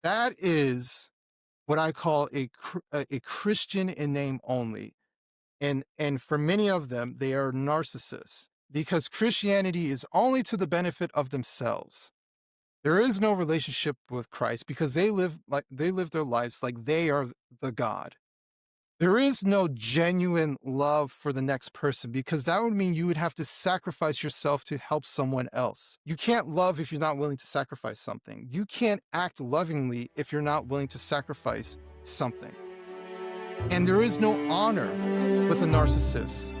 That is what I call a Christian in name only. And for many of them, they are narcissists because Christianity is only to the benefit of themselves. There is no relationship with Christ because they live their lives like they are the God. There is no genuine love for the next person because that would mean you would have to sacrifice yourself to help someone else. You can't love if you're not willing to sacrifice something. You can't act lovingly if you're not willing to sacrifice something. And there is no honor with a narcissist.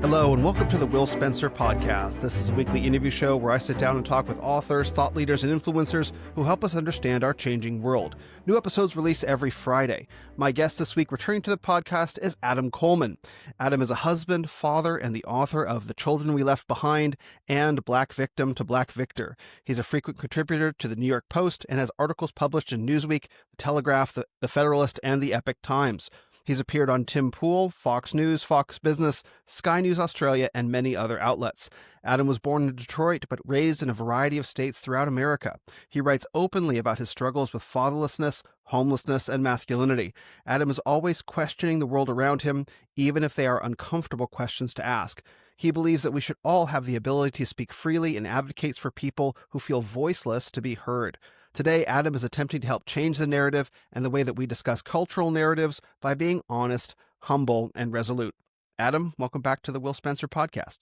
Hello, and welcome to the Will Spencer Podcast. This is a weekly interview show where I sit down and talk with authors, thought leaders, and influencers who help us understand our changing world. New episodes release every Friday. My guest this week returning to the podcast is Adam Coleman. Adam is a husband, father, and the author of The Children We Left Behind and Black Victim to Black Victor. He's a frequent contributor to the New York Post and has articles published in Newsweek, The Telegraph, The Federalist, and The Epoch Times. He's appeared on Tim Pool, Fox News, Fox Business, Sky News Australia, and many other outlets. Adam was born in Detroit, but raised in a variety of states throughout America. He writes openly about his struggles with fatherlessness, homelessness, and masculinity. Adam is always questioning the world around him, even if they are uncomfortable questions to ask. He believes that we should all have the ability to speak freely and advocates for people who feel voiceless to be heard. Today, Adam is attempting to help change the narrative and the way that we discuss cultural narratives by being honest, humble, and resolute. Adam, welcome back to the Will Spencer Podcast.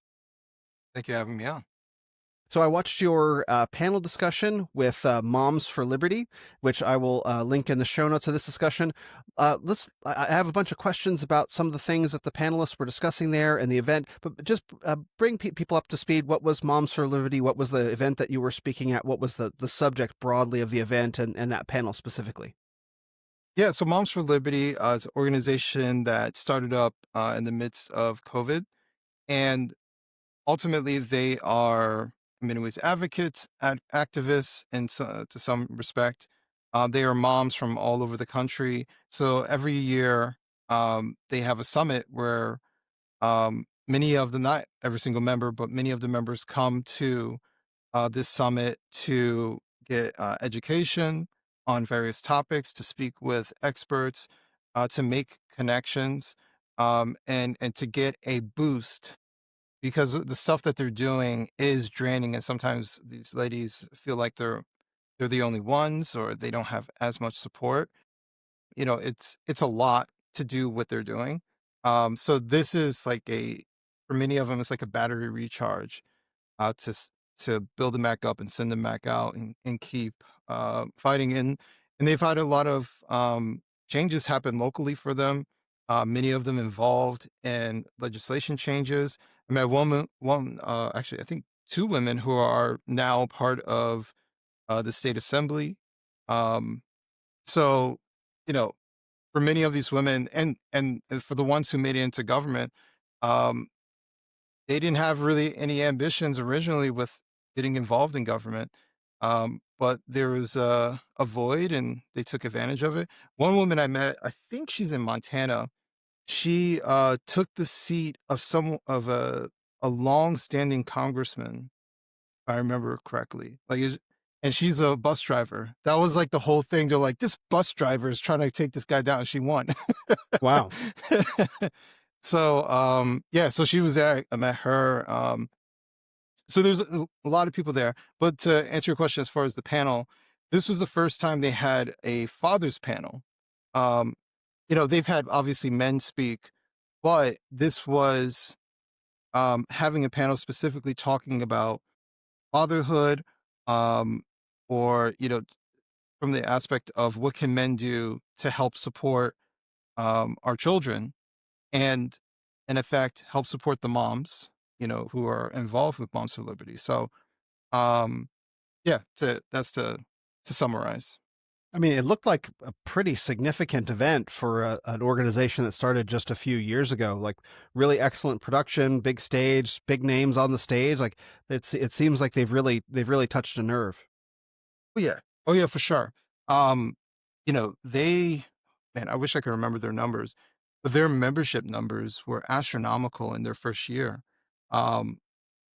Thank you for having me on. So I watched your panel discussion with Moms for Liberty, which I will link in the show notes of this discussion. I have a bunch of questions about some of the things that the panelists were discussing there in the event, but just bring people up to speed. What was Moms for Liberty? What was the event that you were speaking at? What was the subject broadly of the event and that panel specifically? Yeah, so Moms for Liberty is an organization that started up in the midst of COVID. And ultimately, they are, in many ways, advocates, activists, and to some respect. They are moms from all over the country. So every year, they have a summit where many of them, not every single member, but many of the members come to this summit to get education on various topics, to speak with experts, to make connections, and to get a boost because the stuff that they're doing is draining, and sometimes these ladies feel like they're the only ones or they don't have as much support. It's a lot to do what they're doing. So this is like for many of them, it's like a battery recharge uh, to s- to build them back up and send them back out and keep fighting. And they've had a lot of changes happen locally for them. Many of them involved in legislation changes. I met actually, I think two women who are now part of the state assembly. Um, so, you know, for many of these women, and for the ones who made it into government, um, they didn't have really any ambitions originally with getting involved in government. But there was a void and they took advantage of it. One woman I met, I think she's in Montana. She took the seat of a long-standing congressman, if I remember correctly. And she's a bus driver. That was like the whole thing. They're like, this bus driver is trying to take this guy down. And she won. Wow. So, yeah, so she was there. I met her. So there's a lot of people there. But to answer your question, as far as the panel, this was the first time they had a father's panel. Um, they've had obviously men speak, but this was having a panel specifically talking about fatherhood, um, or from the aspect of what can men do to help support our children, and in effect help support the moms, who are involved with Moms for Liberty. So um, yeah, to summarize. I mean, it looked like a pretty significant event for an organization that started just a few years ago. Like really excellent production, big stage, big names on the stage. Like it seems like they've really touched a nerve. Oh yeah, oh yeah, for sure. Um, they, man, I wish I could remember their numbers. but their membership numbers were astronomical in their first year. Um,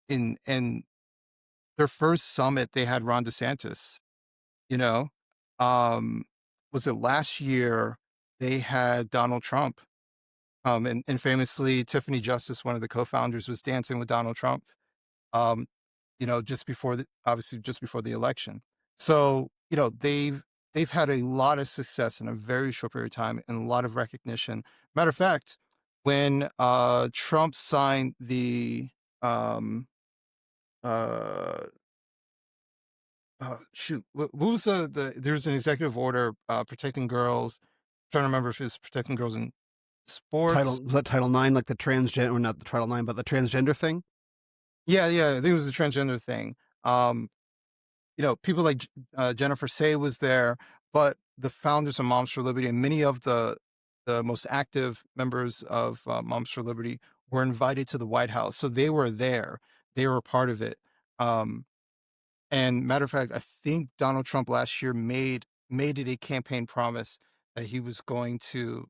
in their first summit, they had Ron DeSantis, you know? Um, was it last year they had Donald Trump? And famously, Tiffany Justice, one of the co-founders, was dancing with Donald Trump, um, just before obviously just before the election. So, they've had a lot of success in a very short period of time and a lot of recognition. Matter of fact, when Trump signed the um, uh, shoot, what was there was an executive order protecting girls. Trying to remember if it was protecting girls in sports. Was that Title 9, like the transgender, or not the Title 9, but the transgender thing? Yeah, yeah, I think it was a transgender thing. Um, people like Jennifer Say was there, but the founders of Moms for Liberty and many of the most active members of Moms for Liberty were invited to the White House, so they were there. They were a part of it. Um, and matter of fact, I think Donald Trump last year made it a campaign promise that he was going to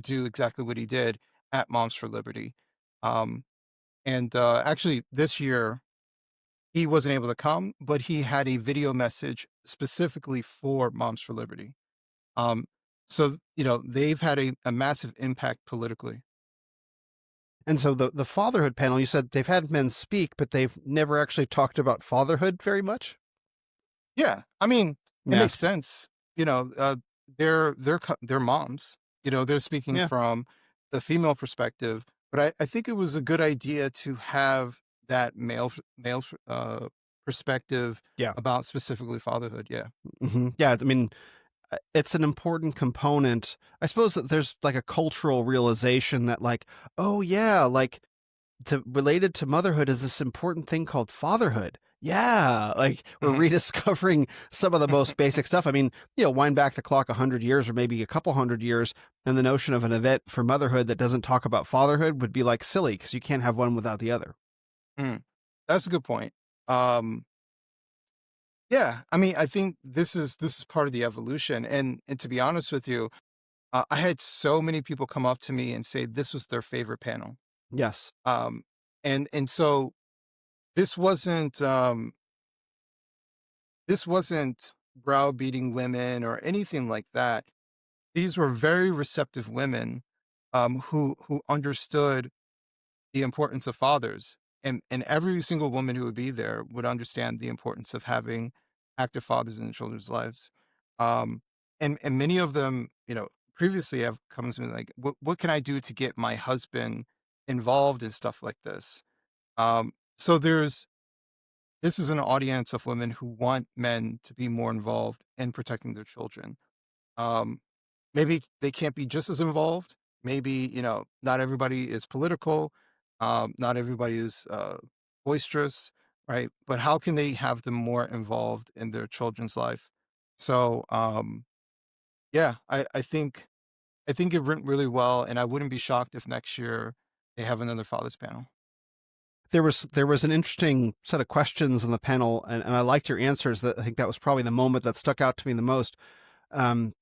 do exactly what he did at Moms for Liberty. Um, and actually, this year he wasn't able to come, but he had a video message specifically for Moms for Liberty. Um, so, they've had a massive impact politically. And so the fatherhood panel, you said they've had men speak, but they've never actually talked about fatherhood very much? Yeah, I mean, it Yeah. makes sense. They're moms. They're speaking Yeah. from the female perspective, but I think it was a good idea to have that male perspective Yeah. about specifically fatherhood. Yeah. Yeah. I mean, it's an important component. I suppose that there's like a cultural realization that, like, oh yeah, like related to motherhood is this important thing called fatherhood. Yeah, like we're Mhm. rediscovering some of the most basic stuff. I mean, wind back the clock 100 years or maybe a couple hundred years, and the notion of an event for motherhood that doesn't talk about fatherhood would be like silly because you can't have one without the other. Mm. That's a good point. Um, yeah, I mean, I think this is part of the evolution, and to be honest with you, I had so many people come up to me and say this was their favorite panel. Yes. Um, and so this wasn't um, this wasn't browbeating women or anything like that. These were very receptive women who understood the importance of fathers, and every single woman who would be there would understand the importance of having active fathers in their children's lives. Um, and many of them, previously have come to me like, what can I do to get my husband involved in stuff like this? So this is an audience of women who want men to be more involved in protecting their children. Um, Maybe they can't be just as involved. Maybe, not everybody is political. Not everybody is boisterous, right? But how can they have them more involved in their children's life? So, yeah, I think it went really well, and I wouldn't be shocked if next year they have another fathers panel. There was an interesting set of questions on the panel, and I liked your answers. That I think that was probably the moment that stuck out to me the most. Um,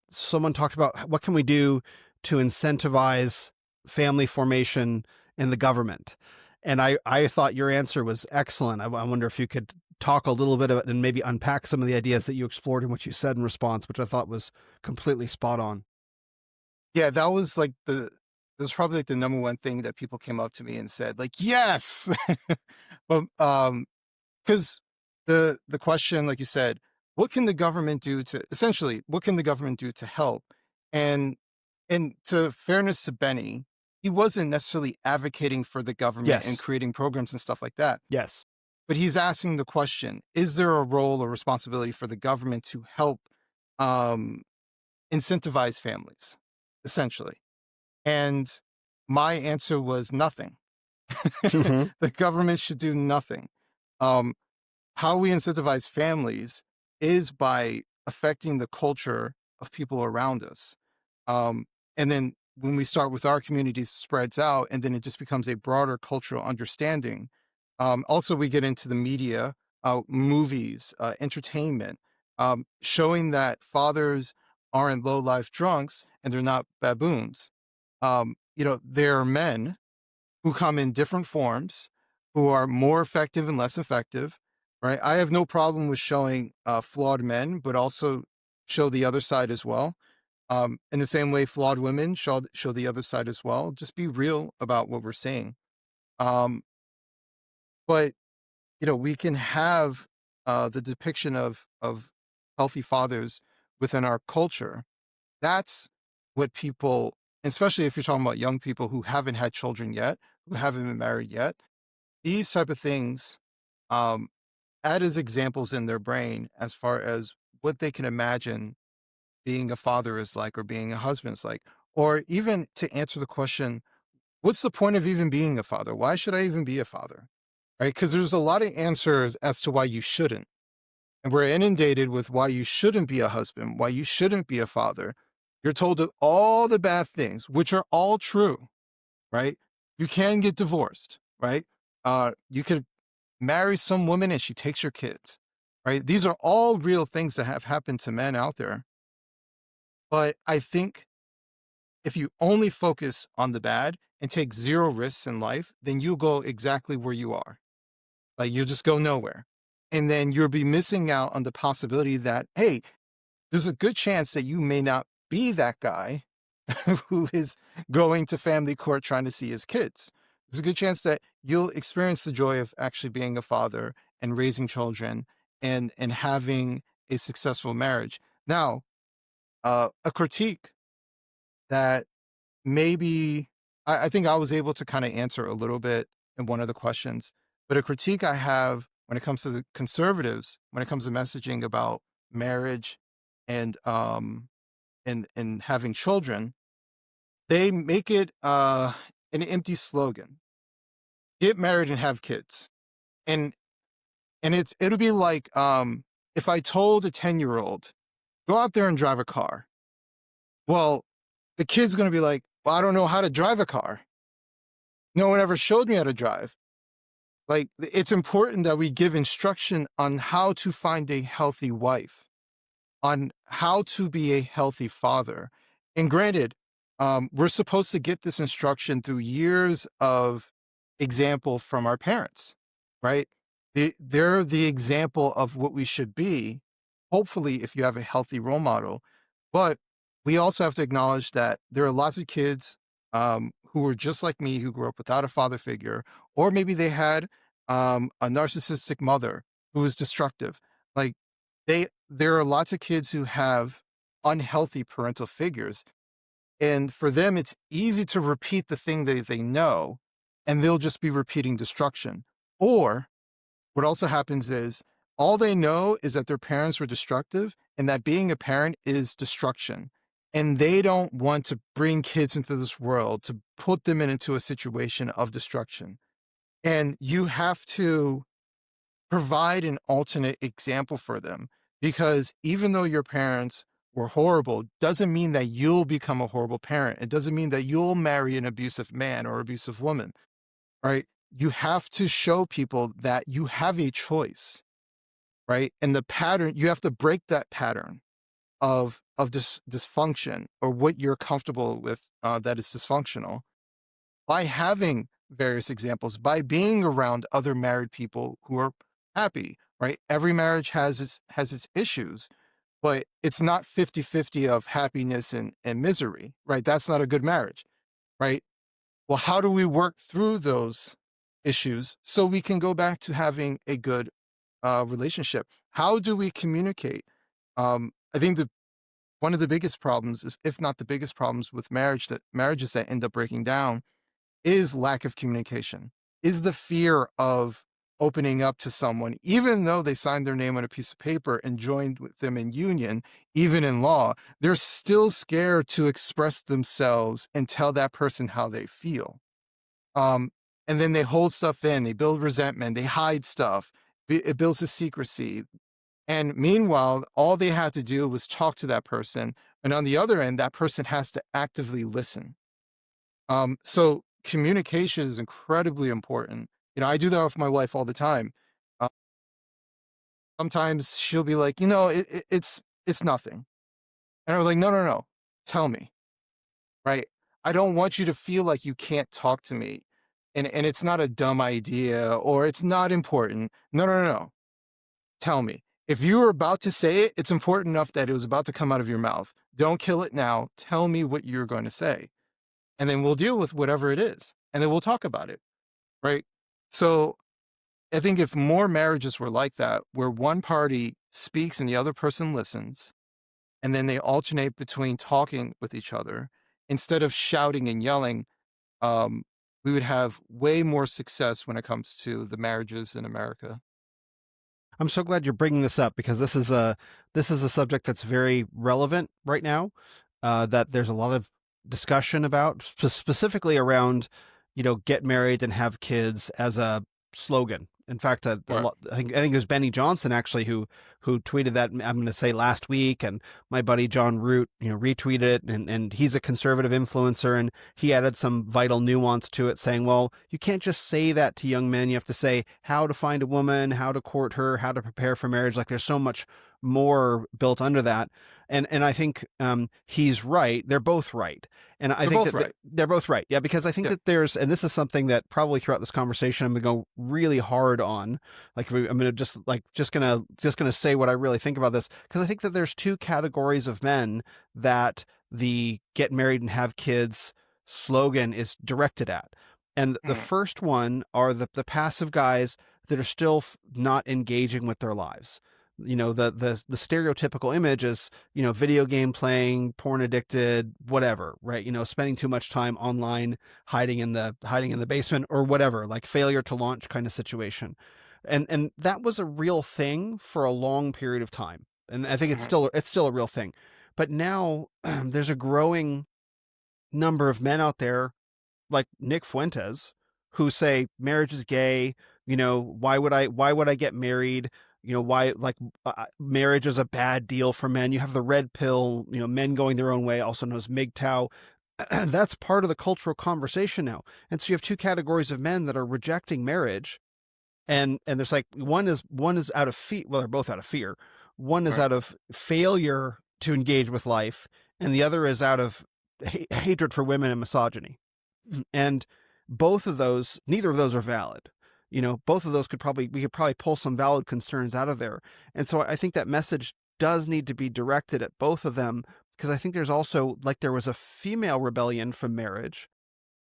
Someone talked about what can we do to incentivize family formation in the government, and I thought your answer was excellent. I wonder if you could talk a little bit about and maybe unpack some of the ideas that you explored and what you said in response, which I thought was completely spot on. Yeah, that was probably like the number one thing that people came up to me and said, like, yes. But because the question, like you said, what can the government do to essentially what can the government do to help? And and to fairness to Benny, he wasn't necessarily advocating for the government and Yes. creating programs and stuff like that. Yes. But he's asking the question, is there a role or responsibility for the government to help um, incentivize families, essentially? And my answer was nothing. Hmm. The government should do nothing. Um, how we incentivize families is by affecting the culture of people around us. Um, and then when we start with our communities, it spreads out, and then it just becomes a broader cultural understanding. Also, we get into the media, movies, entertainment, showing that fathers aren't low life drunks and they're not baboons. There are men who come in different forms, who are more effective and less effective, right? I have no problem with showing flawed men, but also show the other side as well. In the same way, flawed women show the other side as well. Just be real about what we're saying. Um, but we can have the depiction of healthy fathers within our culture. That's what people, especially if you're talking about young people who haven't had children yet, who haven't been married yet, these type of things um, add as examples in their brain as far as what they can imagine being a father is like or being a husband is like, or even to answer the question, what's the point of even being a father? Why should I even be a father? Right? Because there's a lot of answers as to why you shouldn't. And we're inundated with why you shouldn't be a husband, why you shouldn't be a father. You're told all the bad things, which are all true, right? You can get divorced, right? You could marry some woman and she takes your kids, right? These are all real things that have happened to men out there. But I think if you only focus on the bad and take zero risks in life, then you'll go exactly where you are. Like you'll just go nowhere. And then you'll be missing out on the possibility that, hey, there's a good chance that you may not be that guy who is going to family court trying to see his kids. There's a good chance that you'll experience the joy of actually being a father and raising children and having a successful marriage. Now, a critique that maybe I think I was able to kind of answer a little bit in one of the questions, but a critique I have when it comes to the conservatives, when it comes to messaging about marriage and and having children, they make it an empty slogan. Get married and have kids. And it'll be like if I told a 10-year-old, go out there and drive a car. Well, the kid's gonna be like, well, I don't know how to drive a car. No one ever showed me how to drive. Like, it's important that we give instruction on how to find a healthy wife, on how to be a healthy father. And granted, we're supposed to get this instruction through years of example from our parents, right? They're the example of what we should be, hopefully, if you have a healthy role model. But we also have to acknowledge that there are lots of kids who are just like me, who grew up without a father figure, or maybe they had a narcissistic mother who was destructive. Like, there are lots of kids who have unhealthy parental figures, and for them it's easy to repeat the thing that they know, and they'll just be repeating destruction. Or what also happens is all they know is that their parents were destructive and that being a parent is destruction, and they don't want to bring kids into this world to put them into a situation of destruction. And you have to provide an alternate example for them, because even though your parents were horrible doesn't mean that you'll become a horrible parent. It doesn't mean that you'll marry an abusive man or abusive woman, right? You have to show people that you have a choice, right? And the pattern, you have to break that pattern of dysfunction, or what you're comfortable with that is dysfunctional, by having various examples, by being around other married people who are happy, right? Every marriage has its issues, but it's not 50-50 of happiness and misery, right? That's not a good marriage, right? Well, how do we work through those issues so we can go back to having a good relationship? How do we communicate? I think that one of the biggest problems, if not the biggest problems with marriages that end up breaking down, is lack of communication, is the fear of opening up to someone, even though they signed their name on a piece of paper and joined with them in union, even in law, they're still scared to express themselves and tell that person how they feel. Um, and then they hold stuff in, they build resentment, they hide stuff, it builds a secrecy. And meanwhile, all they had to do was talk to that person. And on the other end, that person has to actively listen. So communication is incredibly important. I do that with my wife all the time. Uh, Sometimes she'll be like, it's nothing. And I was like, no, no, no, tell me, right? I don't want you to feel like you can't talk to me. And it's not a dumb idea or it's not important. No, no, no, no. Tell me. If you were about to say it, it's important enough that it was about to come out of your mouth. Don't kill it now. Tell me what you're going to say. And then we'll deal with whatever it is. And then we'll talk about it. Right. So I think if more marriages were like that, where one party speaks and the other person listens, and then they alternate between talking with each other instead of shouting and yelling, um, we would have way more success when it comes to the marriages in America. I'm so glad you're bringing this up because this is a subject that's very relevant right now. That there's a lot of discussion about, specifically around, get married and have kids as a slogan. In fact, Right. I think it was Benny Johnson actually who tweeted that. I'm going to say last week, and my buddy John Root, retweeted it, and he's a conservative influencer, and he added some vital nuance to it, saying, well, you can't just say that to young men. You have to say how to find a woman, how to court her, how to prepare for marriage. Like there's so much more built under that. And I think he's right. They're both right. And I They're think both that right. they're both right. Yeah, because I think Yeah. that and this is something that probably throughout this conversation I'm going to go really hard on. Like I'm going to just going to say what I really think about this, because I think that there's two categories of men that the get married and have kids slogan is directed at. And the Mm, first one are the passive guys that are still not engaging with their lives. The stereotypical image is, video game playing, porn addicted, whatever, right? Spending too much time online, hiding in the basement or whatever, like failure to launch kind of situation. And that was a real thing for a long period of time. And I think mhm, it's still a real thing. But now there's a growing number of men out there like Nick Fuentes who say marriage is gay. Why would I get married? Why, like, marriage is a bad deal for men. You have the red pill, men going their own way, also known as MGTOW. That's part of the cultural conversation now. And so you have two categories of men that are rejecting marriage. And there's like one is out of fear. Well, they're both out of fear. One is right. out of failure to engage with life, and the other is out of hatred for women and misogyny. And neither of those are valid. Both of those we could probably pull some valid concerns out of there. And so I think that message does need to be directed at both of them, because I think there's also, like, there was a female rebellion from marriage.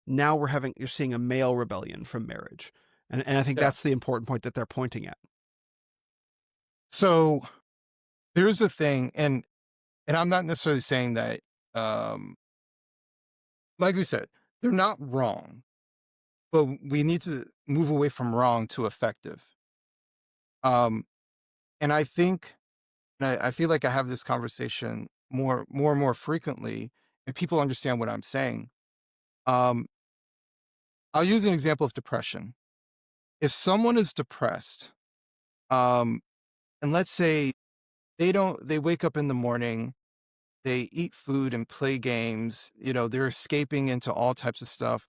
Now you're seeing a male rebellion from marriage. And I think Yeah. that's the important point that they're pointing at. So here's the thing, and I'm not necessarily saying that, um, like we said, they're not wrong, but we need to move away from wrong to effective. Um, and I think, and I feel like I have this conversation more and more frequently, and people understand what I'm saying. Um, I'll use an example of depression. If someone is depressed, um, and let's say they wake up in the morning, they eat food and play games, they're escaping into all types of stuff.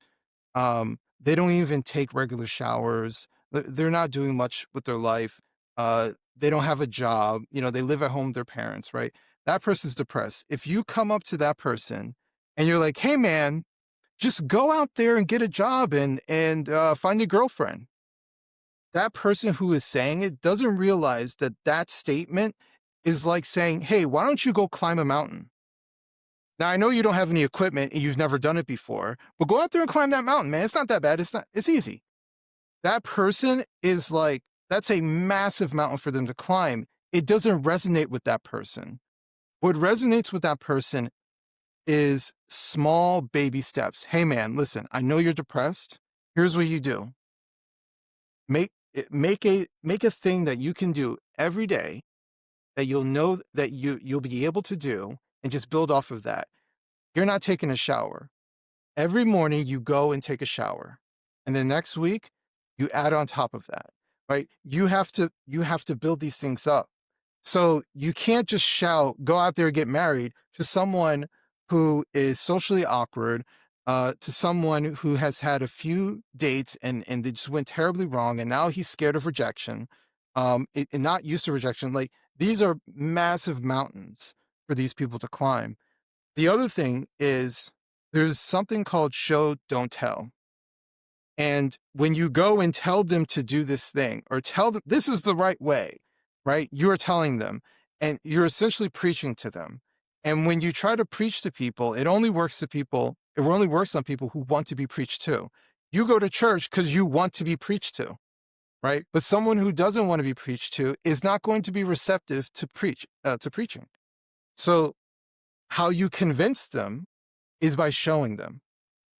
They don't even take regular showers. They're not doing much with their life. They don't have a job. They live at home with their parents, right? That person's depressed. If you come up to that person and you're like, "Hey, man, just go out there and get a job and find a girlfriend." That person who is saying it doesn't realize that that statement is like saying, "Hey, why don't you go climb a mountain?" Now, I know you don't have any equipment and you've never done it before, but go out there and climb that mountain, man. It's not that bad. It's easy. That person is like, that's a massive mountain for them to climb. It doesn't resonate with that person. What resonates with that person is small baby steps. Hey, man, listen, I know you're depressed. Here's what you do. Make a thing that you can do every day that you'll know that you'll be able to do, and just build off of that. You're not taking a shower. Every morning you go and take a shower. And then next week you add on top of that, right? You have to build these things up. So you can't just shout, go out there and get married to someone who is socially awkward, to someone who has had a few dates and they just went terribly wrong. And now he's scared of rejection, and not used to rejection. Like, these are massive mountains. for these people to climb. The other thing is there's something called show, don't tell. And when you go and tell them to do this thing or tell them this is the right way, right? You're telling them and you're essentially preaching to them. And when you try to preach to people, it only works on people who want to be preached to. You go to church because you want to be preached to, right? But someone who doesn't want to be preached to is not going to be receptive to preaching. So how you convince them is by showing them.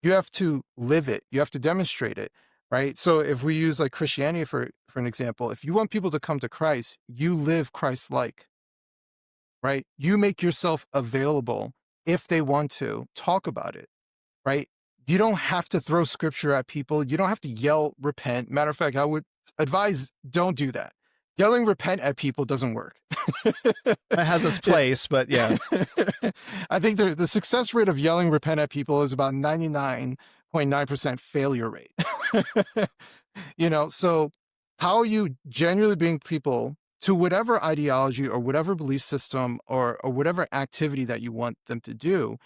You have to live it. You have to demonstrate it, right? So if we use like Christianity for an example, if you want people to come to Christ, you live Christ-like, right? You make yourself available if they want to talk about it, right? You don't have to throw scripture at people. You don't have to yell, repent. Matter of fact, I would advise don't do that. Yelling repent at people doesn't work. It has its place, but yeah. I think the success rate of yelling repent at people is about 99.9% failure rate. So how you genuinely bring people to whatever ideology or whatever belief system or whatever activity that you want them to do,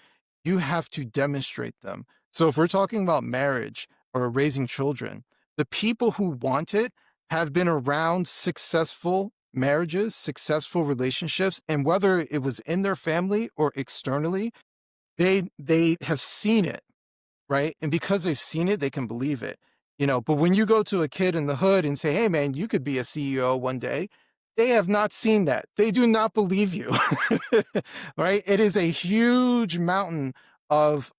you have to demonstrate them. So if we're talking about marriage or raising children, the people who want it have been around successful marriages, successful relationships, and whether it was in their family or externally, they have seen it, right? And because they've seen it, they can believe it. But when you go to a kid in the hood and say, hey man, you could be a CEO one day, they have not seen that. They do not believe you. Right? It is a huge mountain of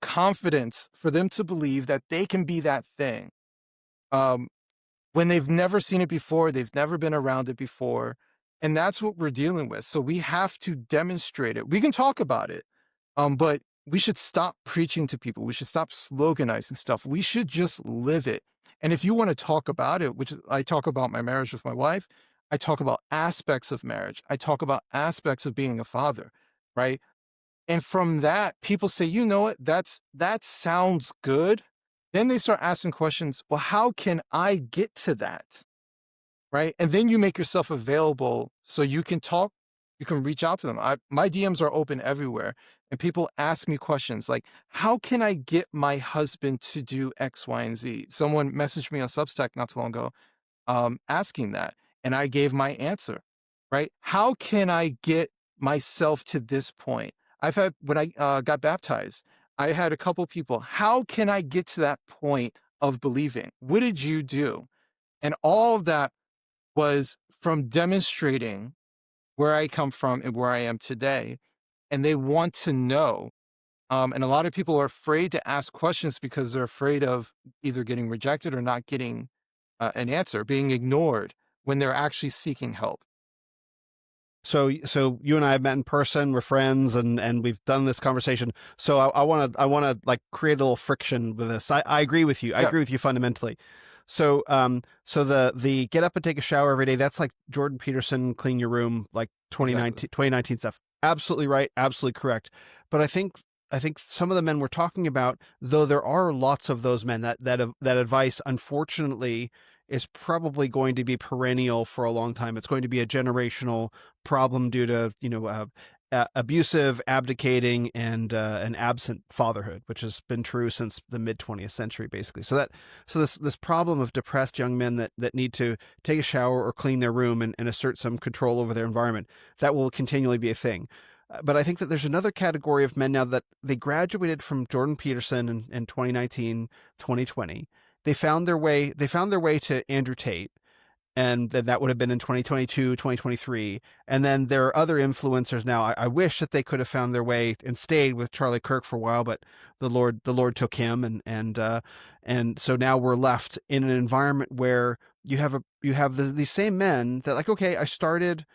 confidence for them to believe that they can be that thing. When they've never seen it before, they've never been around it before. And that's what we're dealing with. So we have to demonstrate it. We can talk about it, but we should stop preaching to people. We should stop sloganizing stuff. We should just live it. And if you want to talk about it, which I talk about my marriage with my wife, I talk about aspects of marriage. I talk about aspects of being a father, right? And from that, people say, you know what, that sounds good. Then they start asking questions. Well, how can I get to that? Right. And then you make yourself available so you can talk, you can reach out to them. My DMs are open everywhere. And people ask me questions like, how can I get my husband to do X, Y, and Z? Someone messaged me on Substack not too long ago asking that. And I gave my answer, right? How can I get myself to this point? When I got baptized, I had a couple people, how can I get to that point of believing? What did you do? And all of that was from demonstrating where I come from and where I am today. And they want to know. And a lot of people are afraid to ask questions because they're afraid of either getting rejected or not getting an answer, being ignored when they're actually seeking help. So you and I have met in person, we're friends, and we've done this conversation. So I want to like create a little friction with this. I agree with you. I agree with you fundamentally. So the get up and take a shower every day, that's like Jordan Peterson, clean your room, like 2019 stuff. Absolutely right. Absolutely correct. But I think some of the men we're talking about, though there are lots of those men, that advice, unfortunately, is probably going to be perennial for a long time. It's going to be a generational problem due to, abusive, abdicating, and an absent fatherhood, which has been true since the mid 20th century, basically. So this problem of depressed young men that need to take a shower or clean their room and assert some control over their environment, that will continually be a thing. But I think that there's another category of men now that they graduated from Jordan Peterson in 2019, 2020. They found their way to Andrew Tate, and then that would have been in 2022, 2023. And then there are other influencers now. I wish that they could have found their way and stayed with Charlie Kirk for a while, but the Lord took him, and so now we're left in an environment where you have these same men that, like, okay, I started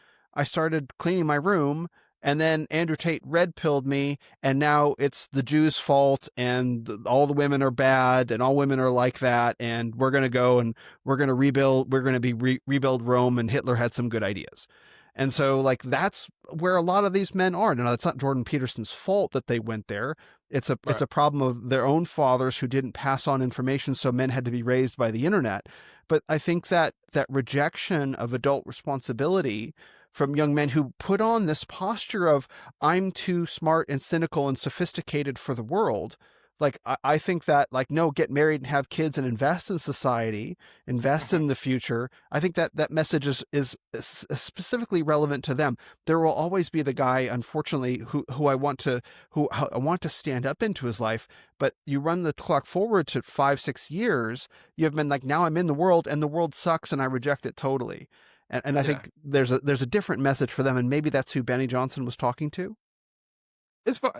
cleaning my room, and then Andrew Tate red pilled me, and now it's the Jews' fault, and all the women are bad, and all women are like that, and we're going to go and we're going to rebuild. We're going to rebuild Rome, and Hitler had some good ideas. And so, like, that's where a lot of these men are. Now, it's not Jordan Peterson's fault that they went there. It's a problem of their own fathers who didn't pass on information, so men had to be raised by the internet. But I think that rejection of adult responsibility from young men who put on this posture of I'm too smart and cynical and sophisticated for the world. Like I think that, like, no, get married and have kids and invest in society, invest Mhm. in the future. I think that that message is specifically relevant to them. There will always be the guy, unfortunately, who I want to stand up into his life. But you run the clock forward to 5, 6 years, you have been like, now I'm in the world and the world sucks and I reject it totally. And I Yeah. think there's a different message for them, and maybe that's who Benny Johnson was talking to.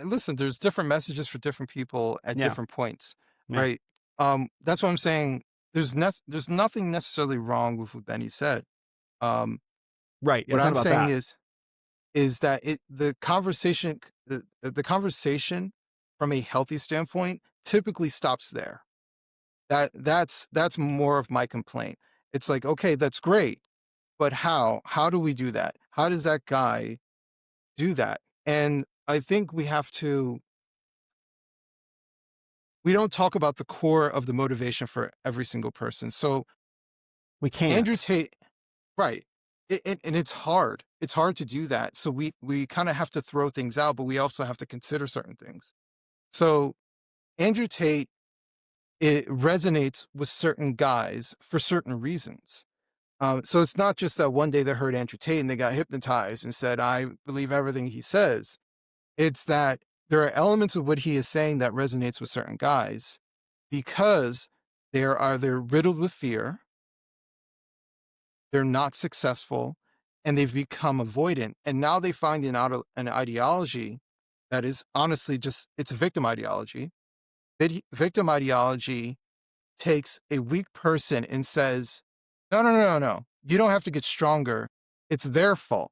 Listen, there's different messages for different people at Yeah, different points, yeah, right? That's what I'm saying. There's nothing necessarily wrong with what Benny said. Um, right. what It's not I'm about saying that. is that the conversation from a healthy standpoint typically stops there. That's more of my complaint. It's like, okay, that's great, but how? How do we do that? How does that guy do that? And I think we don't talk about the core of the motivation for every single person. So We Andrew can't. Tate, right? And it's hard. It's hard to do that. So we kind of have to throw things out, but we also have to consider certain things. So Andrew Tate, it resonates with certain guys for certain reasons. So it's not just that one day they heard Andrew Tate and they got hypnotized and said, "I believe everything he says." It's that there are elements of what he is saying that resonates with certain guys because they're either riddled with fear, they're not successful, and they've become avoidant. And now they find an ideology that is honestly just, it's a victim ideology. Victim ideology takes a weak person and says, no, no, no, no, no. You don't have to get stronger. It's their fault,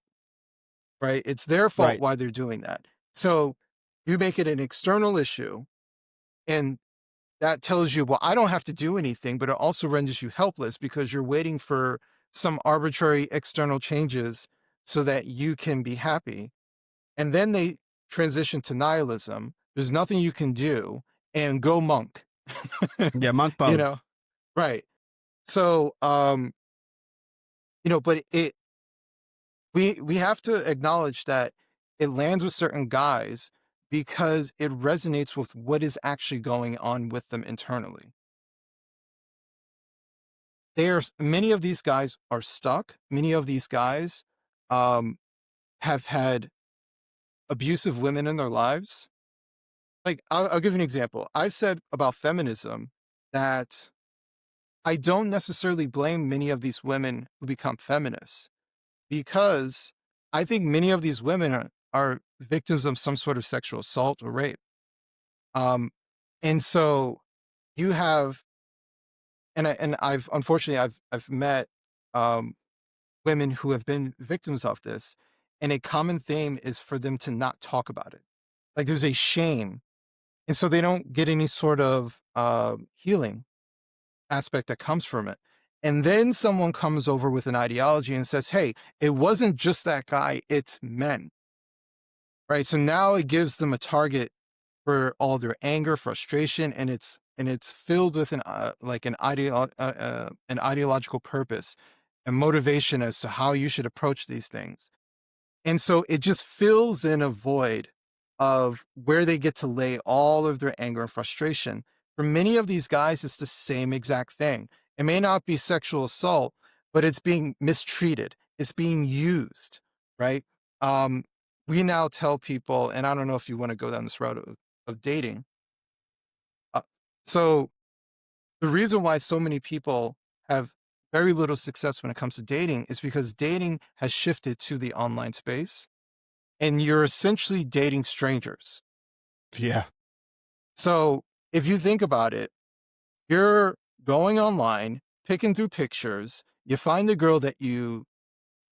right? It's their fault Right. why they're doing that. So you make it an external issue. And that tells you, well, I don't have to do anything, but it also renders you helpless because you're waiting for some arbitrary external changes so that you can be happy. And then they transition to nihilism. There's nothing you can do and go monk. Yeah, monk you mode. know, right. So but we have to acknowledge that it lands with certain guys because it resonates with what is actually going on with them internally. There's many of these guys are stuck. Many of these guys um, have had abusive women in their lives. Like, I'll give you an example. I've said about feminism that I don't necessarily blame many of these women who become feminists because I think many of these women are victims of some sort of sexual assault or rape. Um, and so you have, and I've unfortunately I've met um, women who have been victims of this, and a common theme is for them to not talk about it. Like there's a shame, and so they don't get any sort of healing aspect that comes from it. And then someone comes over with an ideology and says, "Hey, it wasn't just that guy; it's men." Right? So now it gives them a target for all their anger, frustration, and it's filled with an ideological purpose and motivation as to how you should approach these things. And so it just fills in a void of where they get to lay all of their anger and frustration. For many of these guys, it's the same exact thing. It may not be sexual assault, but it's being mistreated. It's being used, right? Um, we now tell people, and I don't know if you want to go down this route of dating. Uh, so the reason why so many people have very little success when it comes to dating is because dating has shifted to the online space and you're essentially dating strangers. Yeah. So if you think about it, you're going online, picking through pictures, you find a girl that you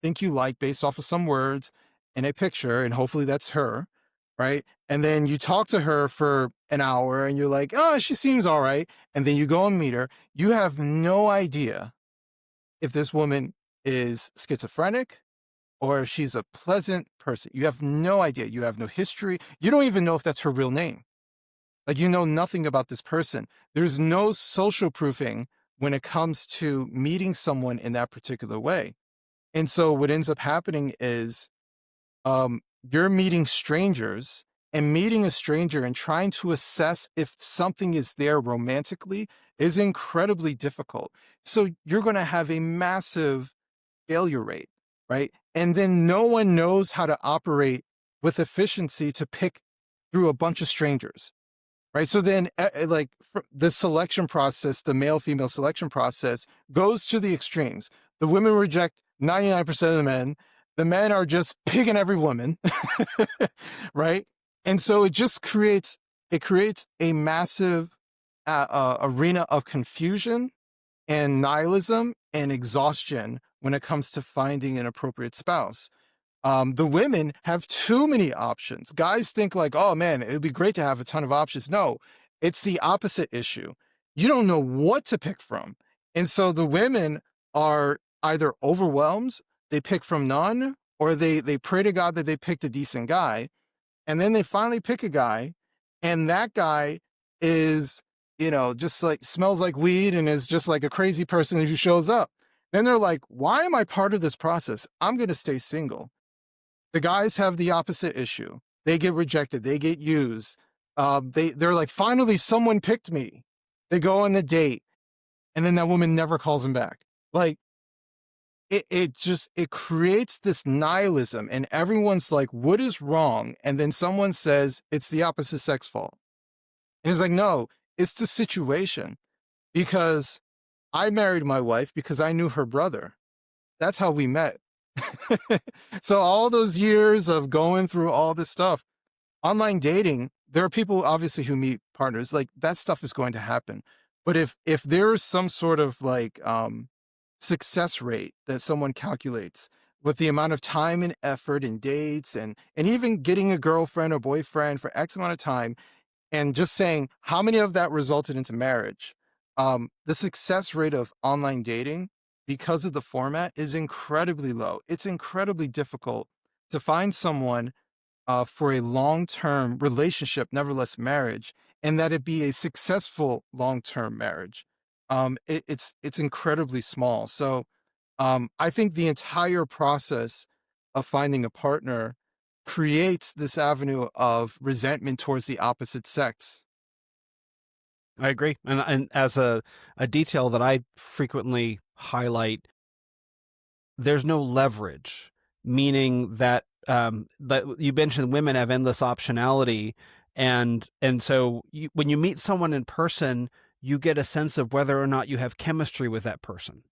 think you like based off of some words in a picture, and hopefully that's her, right? And then you talk to her for an hour and you're like, oh, she seems all right. And then you go and meet her. You have no idea if this woman is schizophrenic or if she's a pleasant person. You have no idea. You have no history. You don't even know if that's her real name. Like, you know nothing about this person. There's no social proofing when it comes to meeting someone in that particular way. And so what ends up happening is you're meeting strangers, and meeting a stranger and trying to assess if something is there romantically is incredibly difficult. So you're going to have a massive failure rate, right? And then no one knows how to operate with efficiency to pick through a bunch of strangers, right? So then, the selection process, the male female selection process goes to the extremes. The women reject 99% of the men. The men are just picking every woman, right? And so it creates a massive arena of confusion and nihilism and exhaustion when it comes to finding an appropriate spouse. The women have too many options. Guys think like, oh man, it would be great to have a ton of options. No, it's the opposite issue. You don't know what to pick from. And so the women are either overwhelmed, they pick from none, or they pray to God that they picked a decent guy. And then they finally pick a guy, and that guy is, just like smells like weed and is just like a crazy person who shows up. Then they're like, why am I part of this process? I'm going to stay single. The guys have the opposite issue. They get rejected. They get used. They're like, finally, someone picked me. They go on the date, and then that woman never calls them back. Like, it creates this nihilism, and everyone's like, what is wrong? And then someone says it's the opposite sex fault. And it's like, no, it's the situation. Because I married my wife because I knew her brother. That's how we met. So all those years of going through all this stuff, online dating, there are people obviously who meet partners, like that stuff is going to happen. But if there's some sort of success rate that someone calculates with the amount of time and effort and dates and even getting a girlfriend or boyfriend for X amount of time, and just saying how many of that resulted into marriage, the success rate of online dating, because of the format, is incredibly low. It's incredibly difficult to find someone for a long-term relationship, nevertheless marriage, and that it be a successful long-term marriage. It's incredibly small. So I think the entire process of finding a partner creates this avenue of resentment towards the opposite sex. I agree. And as a detail that I frequently highlight, there's no leverage, meaning that that you mentioned women have endless optionality, and so when you meet someone in person, you get a sense of whether or not you have chemistry with that person.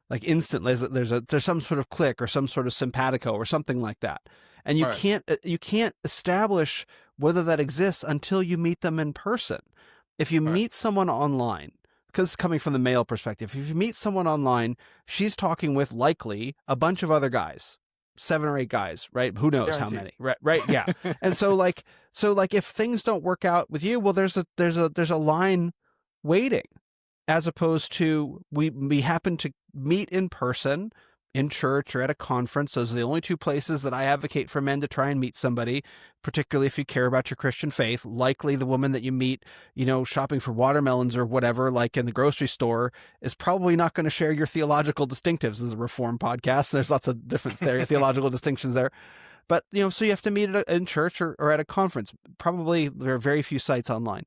Like instantly, there's some sort of click or some sort of simpatico or something like that, and Right. you can't establish whether that exists until you meet them in person. If you Right. meet someone online, because coming from the male perspective, if you meet someone online, she's talking with likely a bunch of other guys, 7 or 8 guys, right? Who knows how Guaranteed. many, right? Right? Yeah. And so if things don't work out with you, well, there's a line waiting, as opposed to we happen to meet in person in church or at a conference. Those are the only two places that I advocate for men to try and meet somebody, particularly if you care about your Christian faith. Likely the woman that you meet, shopping for watermelons or whatever, like in the grocery store, is probably not going to share your theological distinctives. This is a Reformed podcast. There's lots of different theological distinctions there. But, so you have to meet in church or at a conference. Probably there are very few sites online.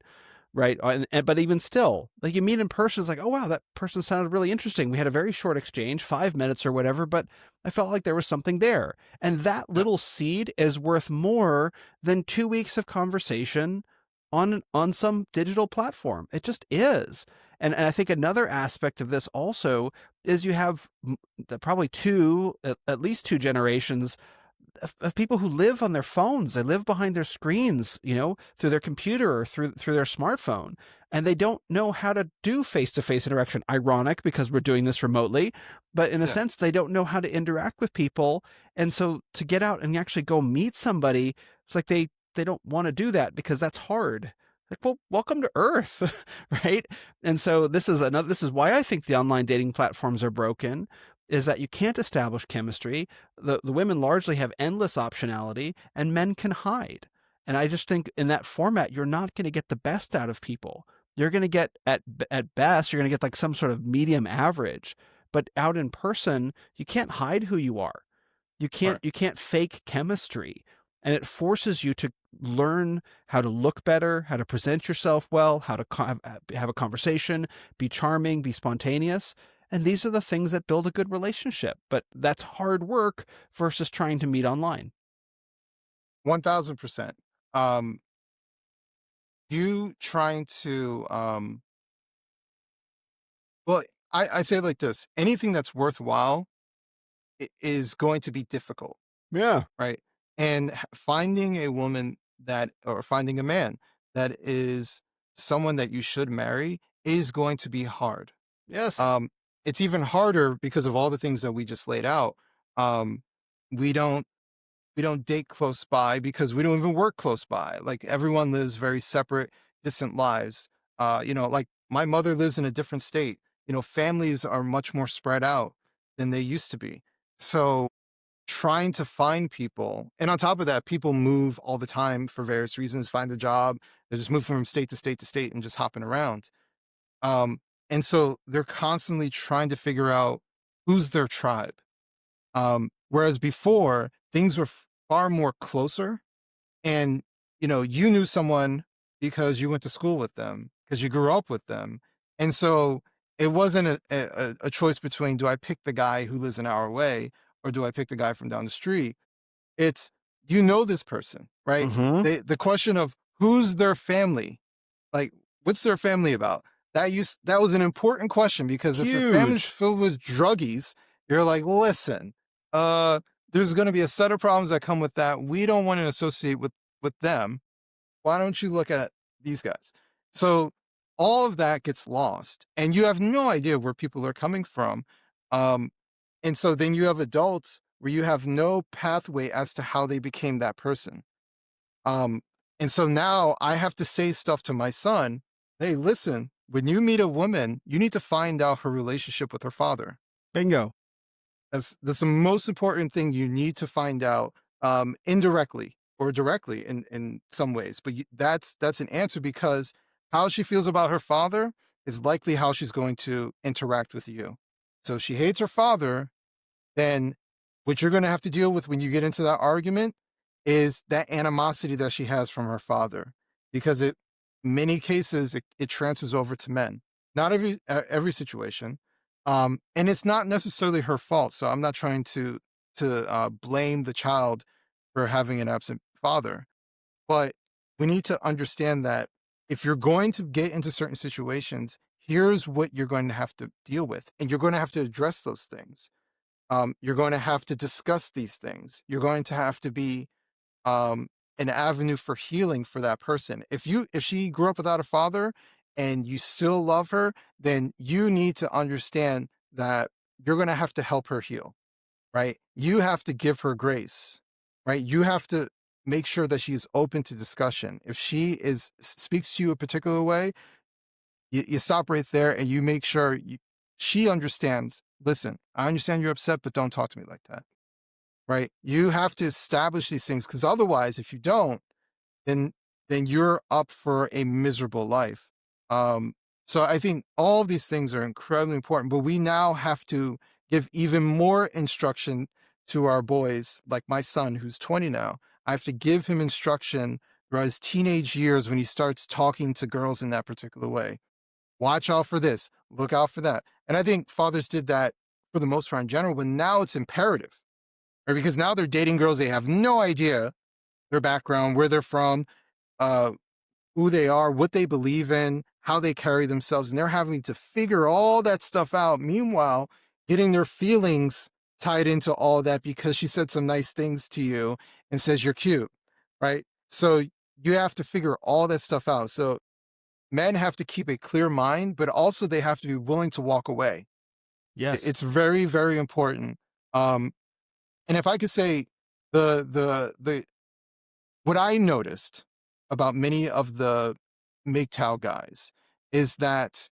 Right. But even still, like you meet in person, it's like, oh, wow, that person sounded really interesting. We had a very short exchange, 5 minutes or whatever, but I felt like there was something there. And that Yeah. little seed is worth more than 2 weeks of conversation on some digital platform. It just is. And I think another aspect of this also is you have probably at least two generations of people who live on their phones. They live behind their screens, through their computer or through their smartphone, and they don't know how to do face-to-face interaction. Ironic, because we're doing this remotely, but in a Yeah. sense, they don't know how to interact with people. And so to get out and actually go meet somebody, it's like they don't want to do that because that's hard. Like, well, welcome to Earth, right? And so this is why I think the online dating platforms are broken, is that you can't establish chemistry. The women largely have endless optionality, and men can hide. And I just think in that format, you're not going to get the best out of people. You're going to get at best, you're going to get like some sort of medium average. but out in person, you can't hide who you are. Right. You can't fake chemistry, and it forces you to learn how to look better, how to present yourself well, how to have a conversation, be charming, be spontaneous. And these are the things that build a good relationship. But that's hard work versus trying to meet online. 1000%. Um, you trying to, well, I say it like this: anything that's worthwhile is going to be difficult, Yeah. right? And finding a woman that, or finding a man that is someone that you should marry is going to be hard. Yes. Um, it's even harder because of all the things that we just laid out. Um, we don't we don't date close by because we don't even work close by. Like everyone lives very separate, distant lives. Like my mother lives in a different state. Families are much more spread out than they used to be. So trying to find people, and on top of that, people move all the time for various reasons, find a job, they're just moving from state to state to state and just hopping around. Um, and so they're constantly trying to figure out who's their tribe. Whereas before, things were far more closer, and you knew someone because you went to school with them, because you grew up with them, and so it wasn't a choice between, do I pick the guy who lives an hour away or do I pick the guy from down the street? It's, this person, right? Mm-hmm. The question of who's their family, like, what's their family about? That was an important question, because if your family's Huge. filled with druggies, you're like, listen, uh, there's going to be a set of problems that come with that. We don't want to associate with them. Why don't you look at these guys? So all of that gets lost, and you have no idea where people are coming from. Um, and so then you have adults where you have no pathway as to how they became that person. Um, and so now I have to say stuff to my son. Hey, listen, when you meet a woman, you need to find out her relationship with her father. Bingo. That's the most important thing you need to find out, indirectly or directly in some ways. But that's an answer, because how she feels about her father is likely how she's going to interact with you. So if she hates her father, then what you're going to have to deal with when you get into that argument is that animosity that she has from her father, because many cases, it transfers over to men. Not every situation, and it's not necessarily her fault. So I'm not trying to blame the child for having an absent father, but we need to understand that if you're going to get into certain situations, here's what you're going to have to deal with, and you're going to have to address those things. You're going to have to discuss these things. You're going to have to be, um, an avenue for healing for that person. If she grew up without a father and you still love her, then you need to understand that you're going to have to help her heal, right? You have to give her grace, right? You have to make sure that she is open to discussion. If she speaks to you a particular way, you stop right there and you make sure she understands. Listen, I understand you're upset, but don't talk to me like that, right? You have to establish these things, because otherwise, if you don't, then you're up for a miserable life. Um, so I think all of these things are incredibly important, but we now have to give even more instruction to our boys, like my son, who's 20 now. I have to give him instruction throughout his teenage years when he starts talking to girls in that particular way. Watch out for this, look out for that. And I think fathers did that for the most part in general, but now it's imperative, right? Because now they're dating girls, they have no idea their background, where they're from, uh, who they are, what they believe in, how they carry themselves, and they're having to figure all that stuff out. Meanwhile, getting their feelings tied into all that because she said some nice things to you and says you're cute, right? So you have to figure all that stuff out. So men have to keep a clear mind, but also they have to be willing to walk away. Yes. It's very, very important. Um, and if I could say, the what I noticed about many of the MGTOW guys is that,